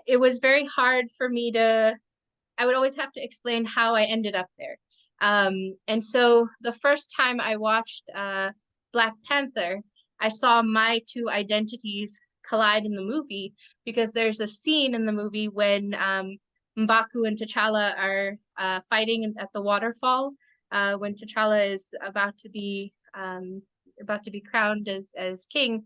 it was very hard for me I would always have to explain how I ended up there. And so the first time I watched Black Panther, I saw my two identities collide in the movie, because there's a scene in the movie when M'Baku and T'Challa are fighting at the waterfall, when T'Challa is about to be crowned as king.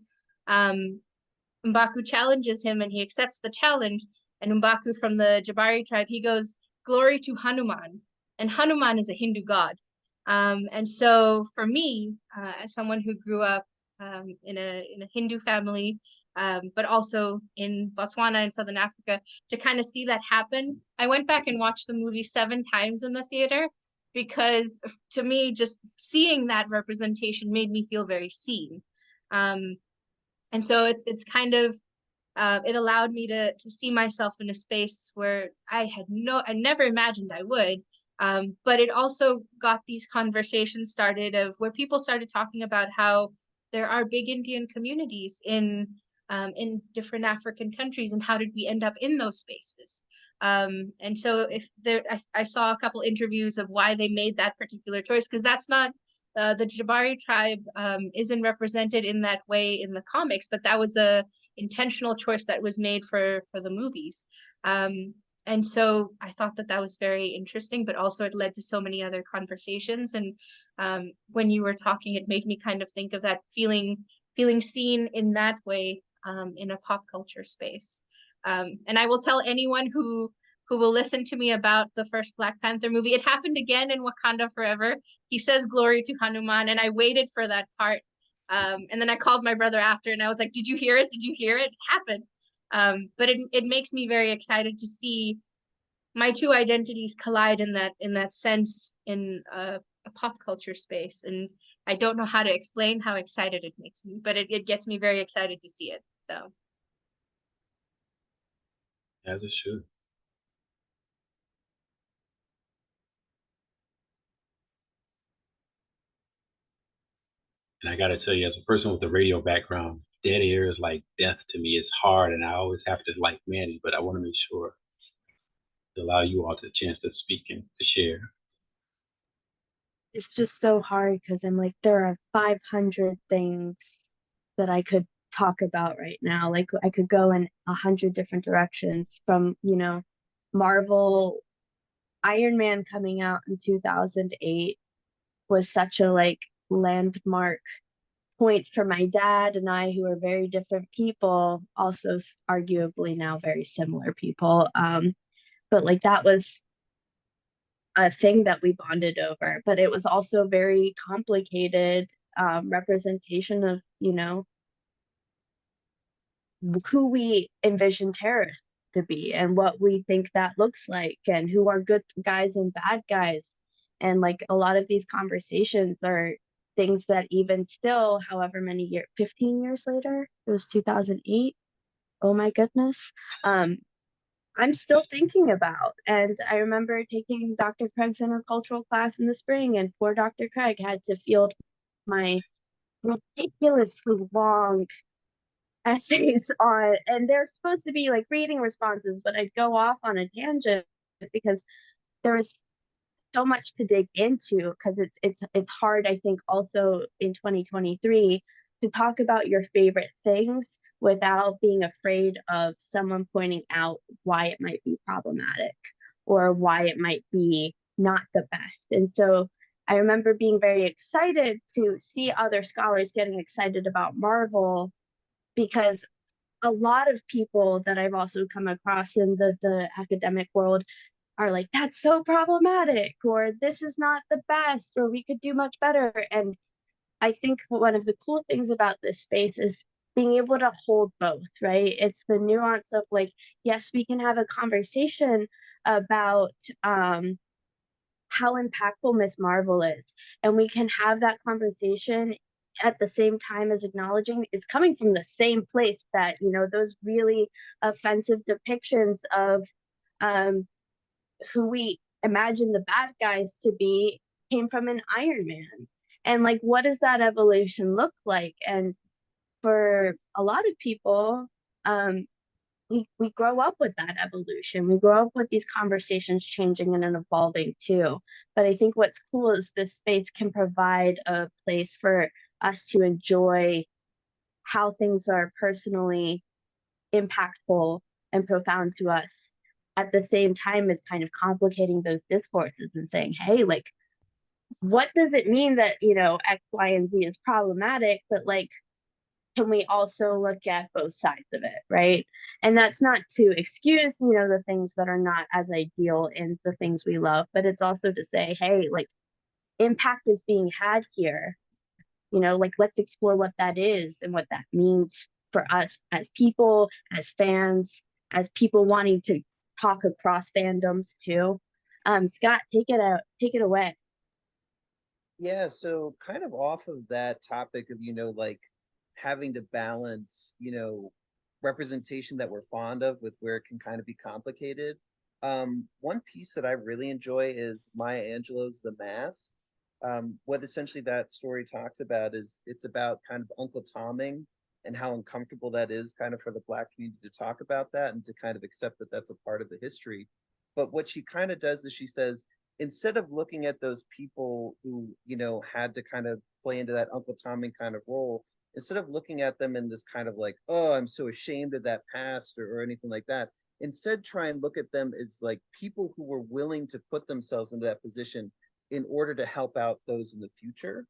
M'Baku challenges him, and he accepts the challenge. And M'Baku from the Jabari tribe, he goes, "Glory to Hanuman." And Hanuman is a Hindu god. And so for me, as someone who grew up in a Hindu family, but also in Botswana and Southern Africa, to kind of see that happen, I went back and watched the movie 7 times in the theater, because to me, just seeing that representation made me feel very seen. And so it's kind of it allowed me to see myself in a space where I never imagined I would. But it also got these conversations started of where people started talking about how there are big Indian communities in different African countries, and how did we end up in those spaces? And so if there, I saw a couple interviews of why they made that particular choice, because that's not the Jabari tribe isn't represented in that way in the comics, but that was a intentional choice that was made for the movies. And so I thought that was very interesting, but also it led to so many other conversations. And when you were talking, it made me kind of think of that feeling seen in that way, in a pop culture space. And I will tell anyone who will listen to me about the first Black Panther movie. It happened again in Wakanda Forever. He says glory to Hanuman, and I waited for that part. And then I called my brother after, and I was like, "Did you hear it? Did you hear it? It happened." But it makes me very excited to see my two identities collide in that sense in a pop culture space. And I don't know how to explain how excited it makes me, but it gets me very excited to see it. So As it should. And I got to tell you, as a person with a radio background, dead air is like death to me. It's hard, and I always have to like manage, but I want to make sure to allow you all the chance to speak and to share. It's just so hard because I'm like, there are 500 things that I could talk about right now. Like, I could go in 100 different directions from, Marvel. Iron Man coming out in 2008 was such a like landmark point for my dad and I, who are very different people, also arguably now very similar people. But like that was a thing that we bonded over, but it was also very complicated representation of, who we envision terrorists to be and what we think that looks like and who are good guys and bad guys. And like a lot of these conversations are things that even still, however many years, 15 years later, it was 2008. Oh my goodness. I'm still thinking about. And I remember taking Dr. Craig's intercultural class in the spring, and poor Dr. Craig had to field my ridiculously long essays on, and they're supposed to be like reading responses, but I'd go off on a tangent because there was so much to dig into, because it's hard, I think, also in 2023 to talk about your favorite things without being afraid of someone pointing out why it might be problematic or why it might be not the best. And so I remember being very excited to see other scholars getting excited about Marvel, because a lot of people that I've also come across in the academic world are like, that's so problematic, or this is not the best, or we could do much better. And I think one of the cool things about this space is being able to hold both, right? It's the nuance of like, yes, we can have a conversation about how impactful Miss Marvel is, and we can have that conversation at the same time as acknowledging it's coming from the same place, that, you know, those really offensive depictions of um, who we imagine the bad guys to be came from an Iron Man. And like, what does that evolution look like? And for a lot of people, um, we grow up with that evolution. We grow up with these conversations changing and evolving too. But I think what's cool is this space can provide a place for us to enjoy how things are personally impactful and profound to us, at the same time as kind of complicating those discourses and saying, hey, like, what does it mean that, you know, X, Y, and Z is problematic, but like, can we also look at both sides of it, right? And that's not to excuse, you know, the things that are not as ideal in the things we love, but it's also to say, hey, like, impact is being had here, you know, like, let's explore what that is and what that means for us as people, as fans, as people wanting to talk across fandoms too. Scott, take it away. Yeah, so kind of off of that topic of, like having to balance, representation that we're fond of with where it can kind of be complicated. One piece that I really enjoy is Maya Angelou's The Mask. What essentially that story talks about is it's about kind of Uncle Tomming and how uncomfortable that is kind of for the Black community to talk about that and to kind of accept that that's a part of the history. But what she kind of does is she says, instead of looking at those people who, had to kind of play into that Uncle Tommy kind of role, instead of looking at them in this kind of like, oh, I'm so ashamed of that past, or anything like that, instead try and look at them as like people who were willing to put themselves into that position in order to help out those in the future.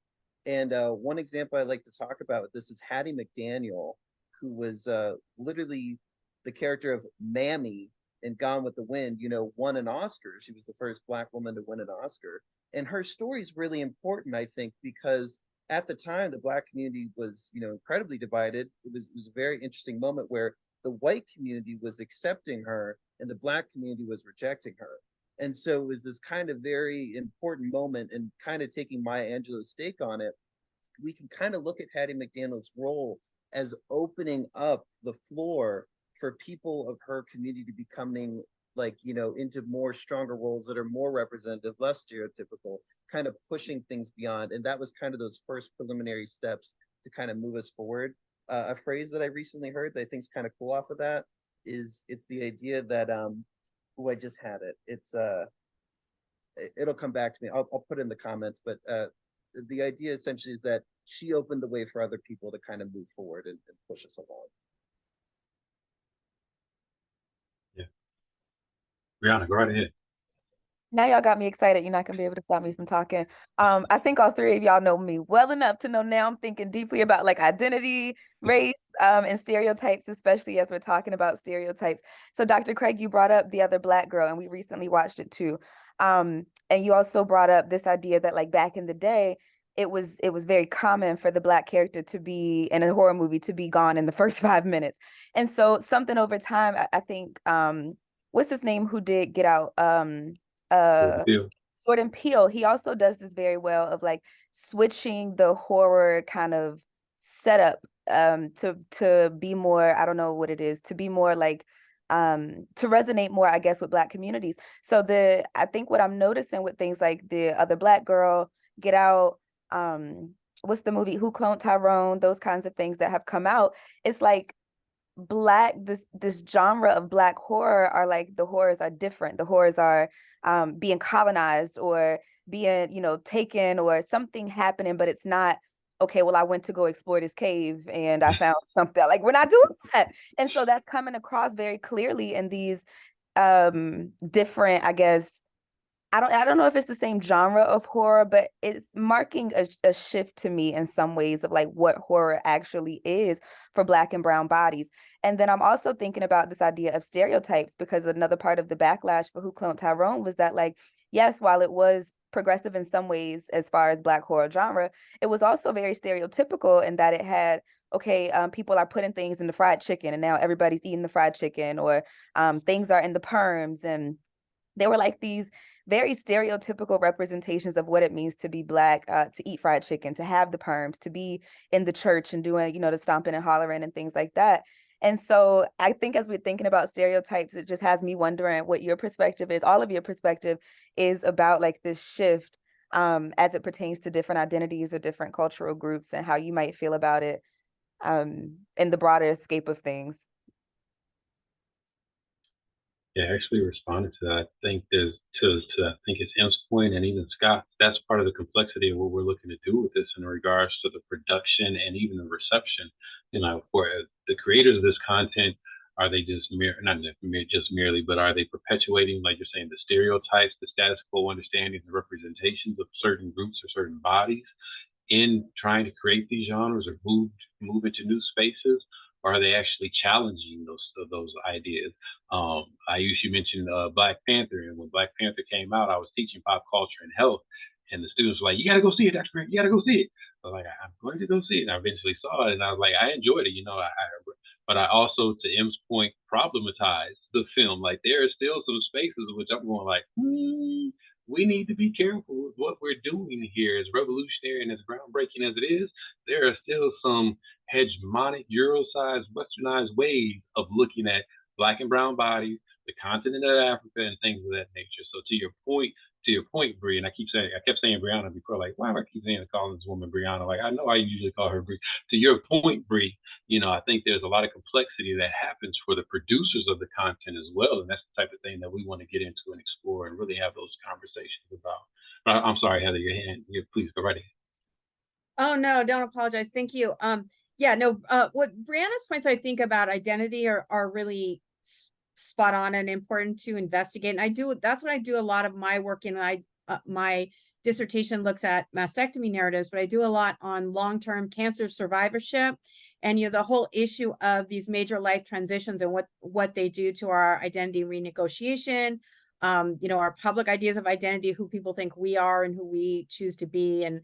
And one example I like to talk about with this is Hattie McDaniel, who was literally the character of Mammy and Gone with the Wind, won an Oscar. She was the first Black woman to win an Oscar. And her story is really important, I think, because at the time the Black community was, incredibly divided. It was a very interesting moment where the white community was accepting her and the Black community was rejecting her. And so it was this kind of very important moment, and kind of taking Maya Angelou's take on it, we can kind of look at Hattie McDaniel's role as opening up the floor for people of her community to becoming like, into more stronger roles that are more representative, less stereotypical, kind of pushing things beyond. And that was kind of those first preliminary steps to kind of move us forward. A phrase that I recently heard that I think is kind of cool off of that is it's the idea that oh, I just had it. It'll come back to me. I'll put it in the comments, but the idea essentially is that she opened the way for other people to kind of move forward and push us along. Yeah. Brianna, go right ahead. Now y'all got me excited. You're not gonna be able to stop me from talking. I think all three of y'all know me well enough to know now I'm thinking deeply about like identity, race, and stereotypes, especially as we're talking about stereotypes. So Dr. Craig, you brought up The Other Black Girl, and we recently watched it too. And you also brought up this idea that like back in the day, it was very common for the Black character to be in a horror movie to be gone in the first 5 minutes. And so something over time, I think what's his name who did Get Out? uh Jordan Peele, he also does this very well of like switching the horror kind of setup to be more, I don't know what it is, to be more like to resonate more, I guess, with Black communities. So I think what I'm noticing with things like The Other Black Girl, Get Out, what's the movie Who Cloned Tyrone, those kinds of things that have come out, it's like this genre of Black horror are like the horrors are different. The horrors are being colonized or being, you know, taken or something happening, but it's not okay, well, I went to go explore this cave and I found something. Like we're not doing that. And so that's coming across very clearly in these different, I guess, I don't know if it's the same genre of horror, but it's marking a shift to me in some ways of like what horror actually is for Black and brown bodies. And then I'm also thinking about this idea of stereotypes, because another part of the backlash for Who Cloned Tyrone was that, like, yes, while it was progressive in some ways as far as Black horror genre, it was also very stereotypical in that it had, okay, people are putting things in the fried chicken and now everybody's eating the fried chicken, or things are in the perms, and they were like these very stereotypical representations of what it means to be Black, to eat fried chicken, to have the perms, to be in the church and doing, you know, the stomping and hollering and things like that. And so I think as we're thinking about stereotypes, it just has me wondering what your perspective is, all of your perspective is about like this shift as it pertains to different identities or different cultural groups, and how you might feel about it in the broader scape of things. Yeah, I actually responded to that. I think there's I think it's M's point and even Scott. That's part of the complexity of what we're looking to do with this in regards to the production and even the reception. You know, for the creators of this content, are they just just merely, but are they perpetuating, like you're saying, the stereotypes, the status quo understandings and representations of certain groups or certain bodies in trying to create these genres or move into new spaces? Or are they actually challenging those ideas? I usually mention Black Panther, and when Black Panther came out, I was teaching pop culture and health, and the students were like, "You got to go see it, Dr. Grant. You got to go see it." I was like, "I'm going to go see it." And I eventually saw it, and I was like, "I enjoyed it, you know." But I also, to M's point, problematized the film. Like there are still some spaces in which I'm going like, we need to be careful with what we're doing here. As revolutionary and as groundbreaking as it is, there are still some hegemonic, Euro-sized, westernized ways of looking at Black and brown bodies, the continent of Africa, and things of that nature. So to your point, Bree, and I kept saying Brianna before, like, why do I keep saying calling this woman Brianna? Like, I know I usually call her Bree. To your point, Bree, you know, I think there's a lot of complexity that happens for the producers of the content as well, and that's the type of thing that we want to get into and explore and really have those conversations about. I'm sorry, Heather, your hand. Yeah, please go right ahead. Oh no, don't apologize. Thank you. Yeah, no, what Brianna's points I think about identity are really spot on and important to investigate. And that's what I do a lot of my work in. My dissertation looks at mastectomy narratives, but I do a lot on long-term cancer survivorship and the whole issue of these major life transitions and what they do to our identity renegotiation, our public ideas of identity, who people think we are and who we choose to be, and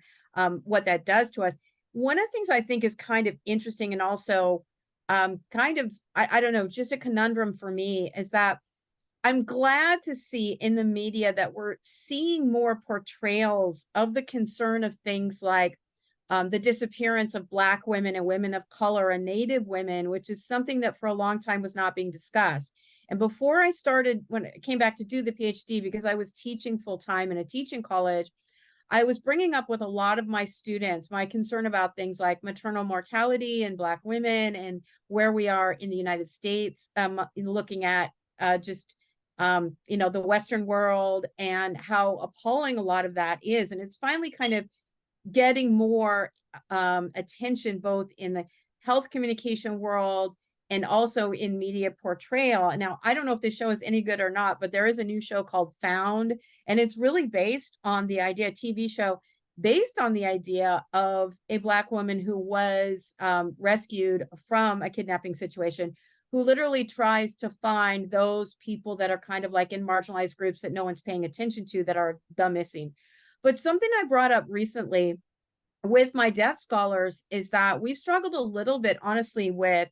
what that does to us. One of the things I think is kind of interesting and also kind of, I don't know, just a conundrum for me is that I'm glad to see in the media that we're seeing more portrayals of the concern of things like the disappearance of Black women and women of color and Native women, which is something that for a long time was not being discussed. And before I started, when I came back to do the PhD, because I was teaching full time in a teaching college, I was bringing up with a lot of my students my concern about things like maternal mortality in Black women and where we are in the United States, looking at the Western world and how appalling a lot of that is. And it's finally kind of getting more attention both in the health communication world and also in media portrayal. Now, I don't know if this show is any good or not, but there is a new show called Found, and it's really based on the idea, TV show based on the idea of a Black woman who was rescued from a kidnapping situation, who literally tries to find those people that are kind of like in marginalized groups that no one's paying attention to, that are the missing. But something I brought up recently with my deaf scholars is that we've struggled a little bit, honestly, with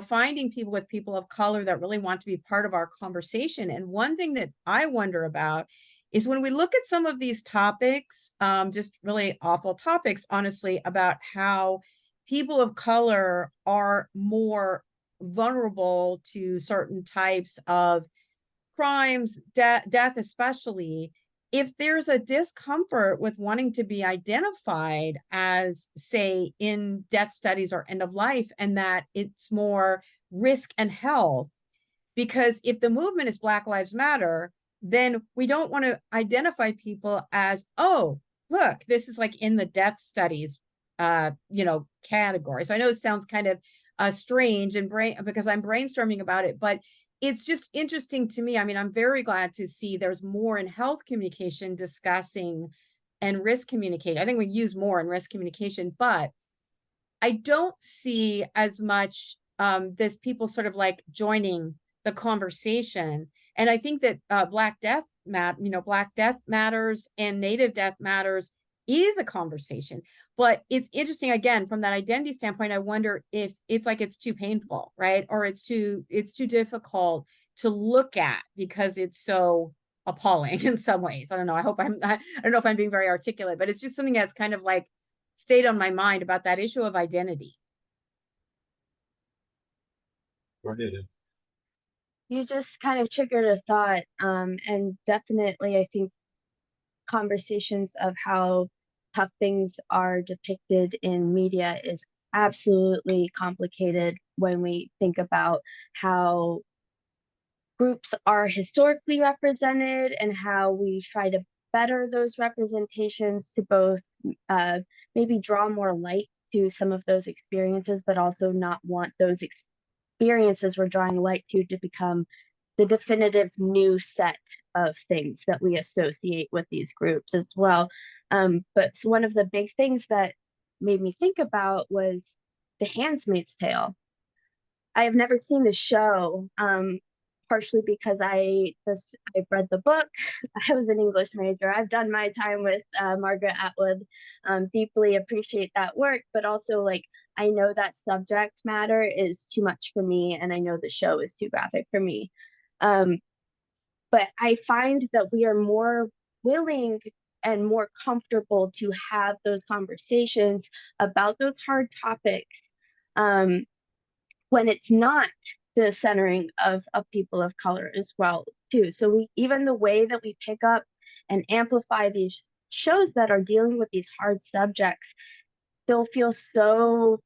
finding people of color that really want to be part of our conversation. And one thing that I wonder about is when we look at some of these topics, just really awful topics, honestly, about how people of color are more vulnerable to certain types of crimes, death especially, if there's a discomfort with wanting to be identified as, say, in death studies or end of life, and that it's more risk and health. Because if the movement is Black Lives Matter, then we don't want to identify people as, oh, look, this is like in the death studies, category. So I know this sounds kind of strange and because I'm brainstorming about it, but it's just interesting to me. I mean, I'm very glad to see there's more in health communication discussing and risk communication. I think we use more in risk communication, but I don't see as much this people sort of like joining the conversation. And I think that Black Death Matters and Native Death Matters is a conversation. But it's interesting, again, from that identity standpoint, I wonder if it's like it's too painful, right? Or it's too difficult to look at because it's so appalling in some ways. I don't know. I don't know if I'm being very articulate, but it's just something that's kind of like stayed on my mind about that issue of identity. Go ahead. You just kind of triggered a thought, and definitely I think conversations of how tough things are depicted in media is absolutely complicated when we think about how groups are historically represented and how we try to better those representations to both maybe draw more light to some of those experiences, but also not want those experiences we're drawing light to become the definitive new set of things that we associate with these groups as well. But so one of the big things that made me think about was The Handmaid's Tale. I have never seen the show, partially because I've read the book. I was an English major. I've done my time with Margaret Atwood. Deeply appreciate that work, but also like I know that subject matter is too much for me, and I know the show is too graphic for me. But I find that we are more willing and more comfortable to have those conversations about those hard topics when it's not the centering of people of color as well too. So even the way that we pick up and amplify these shows that are dealing with these hard subjects still feels so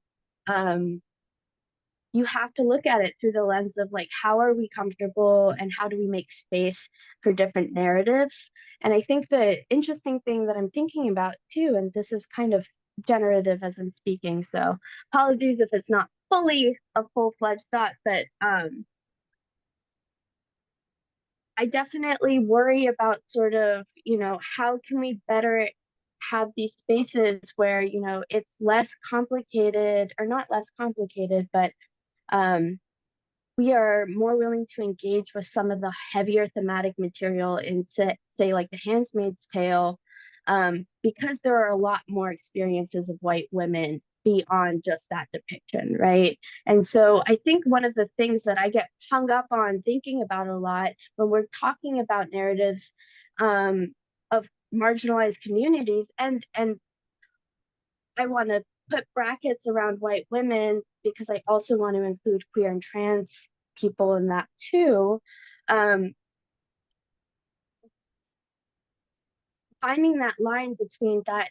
you have to look at it through the lens of like, how are we comfortable and how do we make space for different narratives? And I think the interesting thing that I'm thinking about too, and this is kind of generative as I'm speaking, so apologies if it's not fully a full-fledged thought, but I definitely worry about sort of, how can we better have these spaces where, it's less complicated, or not less complicated, but we are more willing to engage with some of the heavier thematic material in say like The Handmaid's Tale, because there are a lot more experiences of white women beyond just that depiction, right? And so I think one of the things that I get hung up on thinking about a lot when we're talking about narratives of marginalized communities, and I want to put brackets around white women because I also want to include queer and trans people in that too. Finding that line between that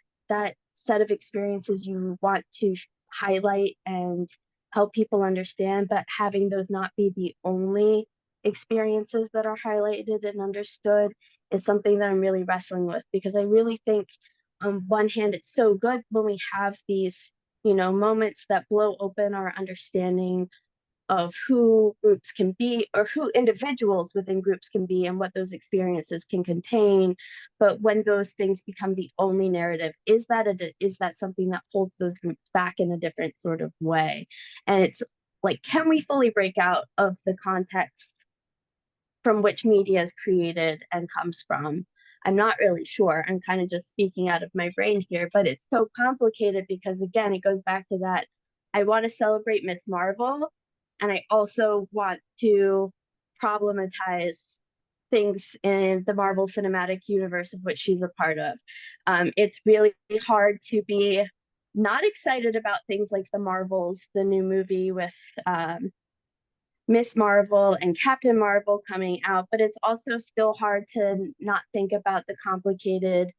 set of experiences you want to highlight and help people understand, but having those not be the only experiences that are highlighted and understood is something that I'm really wrestling with, because I really think on one hand it's so good when we have these moments that blow open our understanding of who groups can be, or who individuals within groups can be, and what those experiences can contain. But when those things become the only narrative, is that something that holds those groups back in a different sort of way? And it's like, can we fully break out of the context from which media is created and comes from? I'm not really sure. I'm kind of just speaking out of my brain here, but it's so complicated because, again, it goes back to that. I want to celebrate Miss Marvel, and I also want to problematize things in the Marvel Cinematic Universe of which she's a part of. It's really hard to be not excited about things like the Marvels, the new movie with Miss Marvel and Captain Marvel coming out, but it's also still hard to not think about the complicated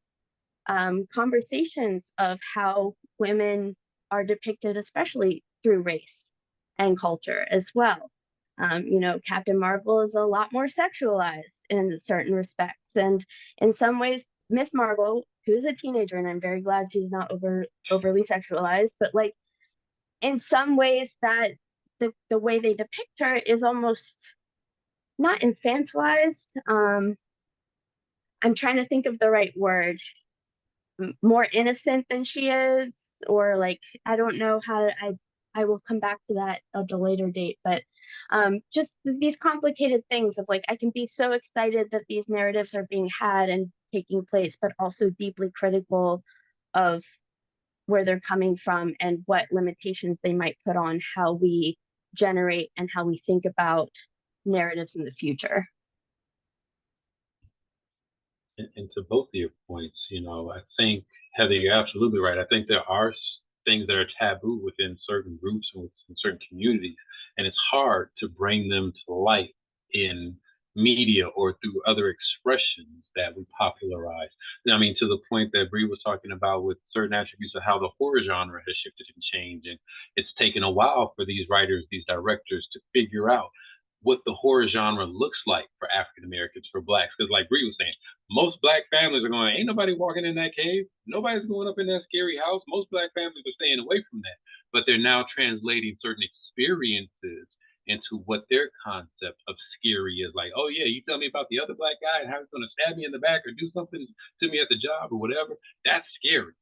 conversations of how women are depicted, especially through race and culture as well. You know, Captain Marvel is a lot more sexualized in certain respects, and in some ways, Miss Marvel, who's a teenager, and I'm very glad she's not overly sexualized, but like in some ways, that the way they depict her is almost not infantilized. I'm trying to think of the right word. More innocent than she is, or like I don't know how I will come back to that at a later date, but just these complicated things of like I can be so excited that these narratives are being had and taking place, but also deeply critical of where they're coming from and what limitations they might put on how we generate and how we think about narratives in the future. And to both of your points, you know, I think, Heather, you're absolutely right. I think there are things that are taboo within certain groups and within certain communities, and it's hard to bring them to light in media or through other expressions that we popularize. Now, I mean, to the point that Bree was talking about with certain attributes of how the horror genre has shifted and changed, and it's taken a while for these writers, these directors to figure out what the horror genre looks like for African Americans, for blacks. Because, like Bree was saying, most black families are going, ain't nobody walking in that cave. Nobody's going up in that scary house. Most black families are staying away from that. But they're now translating certain experiences into what their concept of scary is. Like, oh yeah, you tell me about the other black guy and how he's going to stab me in the back or do something to me at the job or whatever. That's scary.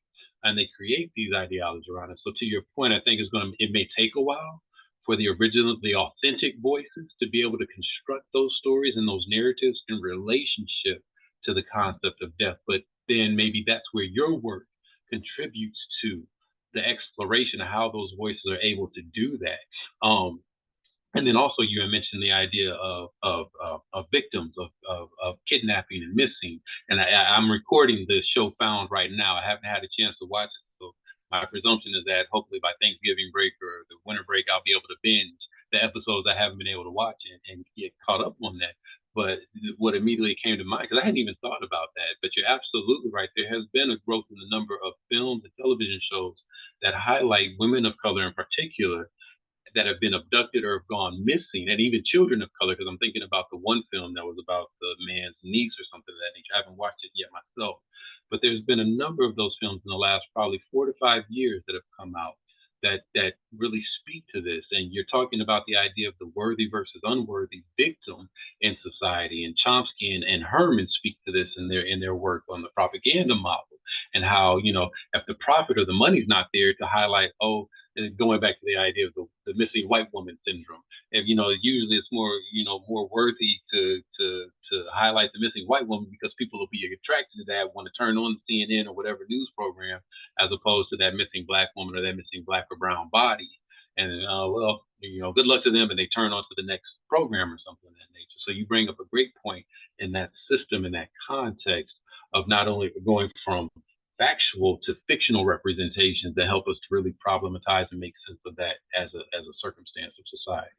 And they create these ideologies around it. So to your point, I think it may take a while for the original, the authentic voices to be able to construct those stories and those narratives in relationship to the concept of death. But then maybe that's where your work contributes to the exploration of how those voices are able to do that. And then also you had mentioned the idea of victims of kidnapping and missing. And I'm recording the show Found right now. I haven't had a chance to watch it, so my presumption is that hopefully by Thanksgiving break or the winter break, I'll be able to binge the episodes I haven't been able to watch and get caught up on that. But what immediately came to mind, because I hadn't even thought about that, but you're absolutely right. There has been a growth in the number of films and television shows that highlight women of color in particular that have been abducted or have gone missing, and even children of color. Because I'm thinking about the one film that was about the man's niece or something of that nature. I haven't watched it yet myself, but there's been a number of those films in the last probably 4 to 5 years that have come out that really speak to this. And you're talking about the idea of the worthy versus unworthy victim in society. And Chomsky and Herman speak to this in their work on the propaganda model and how, you know, if the profit or the money's not there to highlight, oh, going back to the idea of the missing white woman syndrome. And you know, usually it's more, you know, more worthy to highlight the missing white woman because people will be attracted to that, want to turn on CNN or whatever news program, as opposed to that missing black woman or that missing black or brown body. And well, you know, good luck to them, and they turn on to the next program or something of that nature. So you bring up a great point in that system, in that context of not only going from factual to fictional representations that help us to really problematize and make sense of that as a circumstance of society.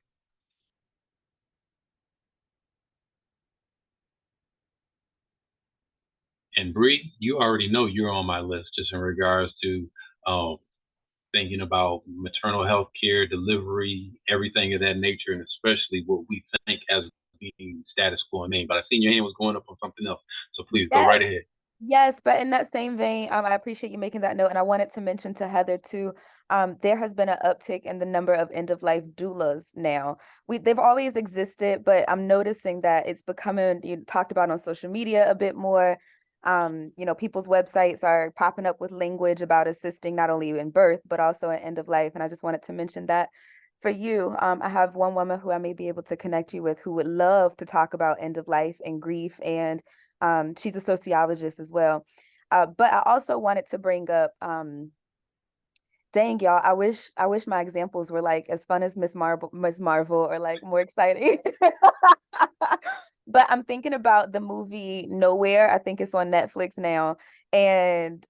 And Bree, you already know you're on my list just in regards to um, thinking about maternal health care, delivery, everything of that nature, and especially what we think as being status quo in Maine. But I seen your hand was going up on something else, so please go right Yes. ahead. Yes, but in that same vein, I appreciate you making that note. And I wanted to mention to Heather too, there has been an uptick in the number of end-of-life doulas now. They've always existed, but I'm noticing that it's becoming, you talked about on social media a bit more. You know, people's websites are popping up with language about assisting not only in birth, but also in end of life. And I just wanted to mention that for you. I have one woman who I may be able to connect you with who would love to talk about end of life and grief, and she's a sociologist as well. But I also wanted to bring up, dang y'all, I wish my examples were like as fun as Miss Marvel, or like more exciting. But I'm thinking about the movie Nowhere. I think it's on Netflix now. And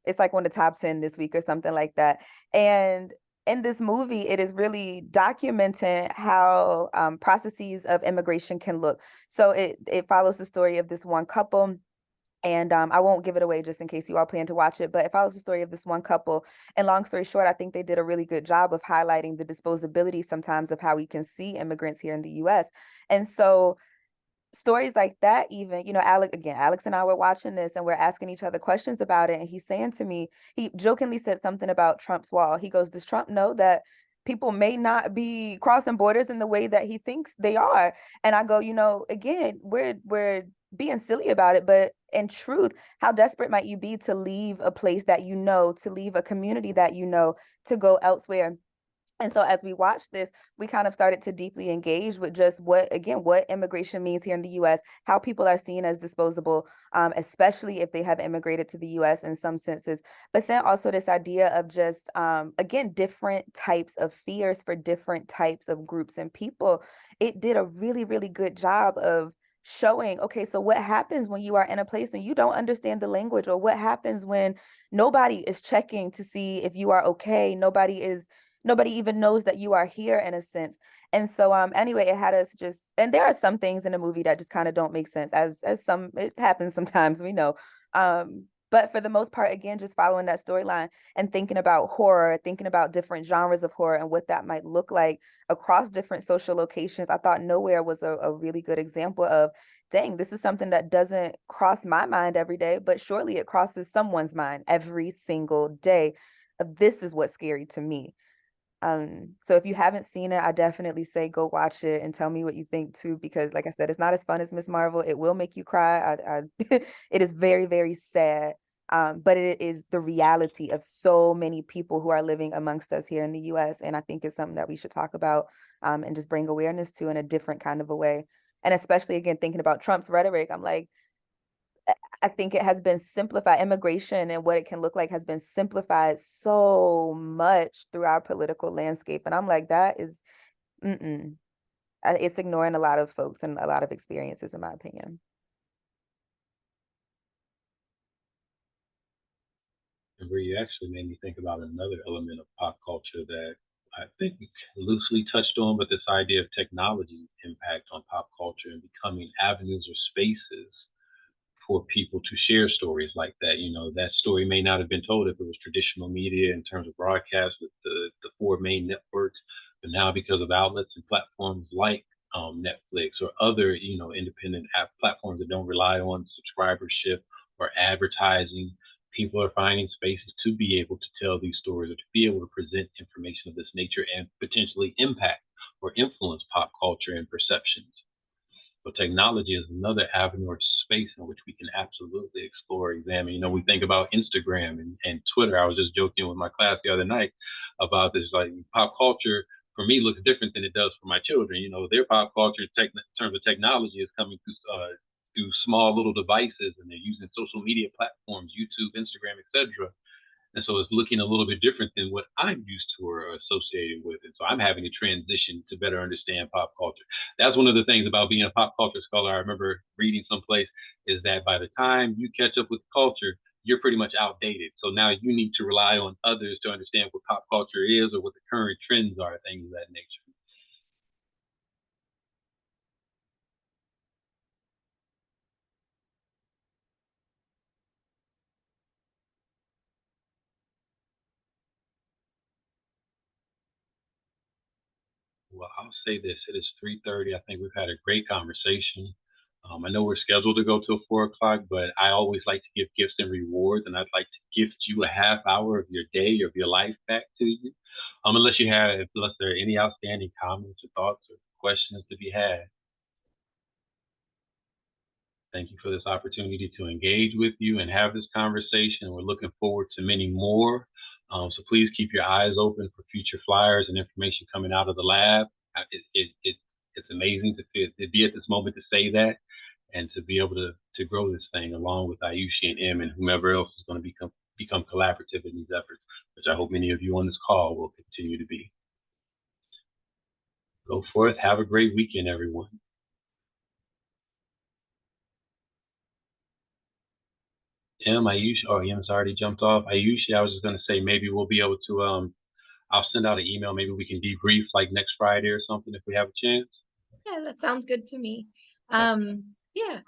it's like one of the top 10 this week or something like that. And in this movie, it is really documenting how processes of immigration can look. So it follows the story of this one couple And I won't give it away just in case you all plan to watch it, but it follows the story of this one couple. And long story short, I think they did a really good job of highlighting the disposability sometimes of how we can see immigrants here in the US. And so stories like that, even, Alex and I were watching this and we're asking each other questions about it. And he's saying to me, he jokingly said something about Trump's wall. He goes, does Trump know that people may not be crossing borders in the way that he thinks they are? And I go, again, we're being silly about it, but in truth, how desperate might you be to leave a place that to leave a community that to go elsewhere? And so as we watched this, we kind of started to deeply engage with just what immigration means here in the US, how people are seen as disposable, especially if they have immigrated to the US in some senses. But then also this idea of just, again, different types of fears for different types of groups and people. It did a really, really good job of showing, okay, so what happens when you are in a place and you don't understand the language, or what happens when nobody is checking to see if you are okay, nobody even knows that you are here in a sense. And so anyway, it had us just, and there are some things in the movie that just kind of don't make sense, as some it happens sometimes, we know. But for the most part, again, just following that storyline and thinking about horror, thinking about different genres of horror and what that might look like across different social locations. I thought Nowhere was a really good example of, dang, this is something that doesn't cross my mind every day, but surely it crosses someone's mind every single day. This is what's scary to me. So if you haven't seen it, I definitely say go watch it and tell me what you think too, because like I said, it's not as fun as Miss Marvel. It will make you cry. It is very, very sad. But it is the reality of so many people who are living amongst us here in the US. And I think it's something that we should talk about, and just bring awareness to in a different kind of a way. And especially again, thinking about Trump's rhetoric, I'm like, I think it has been simplified. Immigration and what it can look like has been simplified so much through our political landscape. And I'm like, that is, mm-mm. It's ignoring a lot of folks and a lot of experiences, in my opinion. And where you actually made me think about another element of pop culture that I think we loosely touched on, but this idea of technology's impact on pop culture and becoming avenues or spaces for people to share stories like that. You know, that story may not have been told if it was traditional media in terms of broadcast with the four main networks, but now because of outlets and platforms like Netflix or other, independent app platforms that don't rely on subscribership or advertising, people are finding spaces to be able to tell these stories or to be able to present information of this nature and potentially impact or influence pop culture and perceptions. So technology is another avenue or space in which we can absolutely explore, examine. We think about Instagram and Twitter. I was just joking with my class the other night about this, like pop culture for me looks different than it does for my children. Their pop culture in terms of technology is coming through small little devices, and they're using social media platforms, YouTube, Instagram, etc. And so it's looking a little bit different than what I'm used to or associated with. And so I'm having to transition to better understand pop culture. That's one of the things about being a pop culture scholar. I remember reading someplace is that by the time you catch up with culture, you're pretty much outdated. So now you need to rely on others to understand what pop culture is or what the current trends are, things of that nature. Well, I'll say this. It is 3:30. I think we've had a great conversation. I know we're scheduled to go till 4 o'clock, but I always like to give gifts and rewards, and I'd like to gift you a half hour of your day, of your life back to you. Unless there are any outstanding comments or thoughts or questions to be had. Thank you for this opportunity to engage with you and have this conversation. We're looking forward to many more. So please keep your eyes open for future flyers and information coming out of the lab. It's amazing to be at this moment to say that and to be able to grow this thing along with Ayushi and M and whomever else is going to become collaborative in these efforts, which I hope many of you on this call will continue to be. Go forth. Have a great weekend, everyone. Ayushi, oh, M's already jumped off. Ayushi, I was just going to say maybe we'll be able to, I'll send out an email. Maybe we can debrief like next Friday or something if we have a chance. Yeah, that sounds good to me. Okay. Yeah.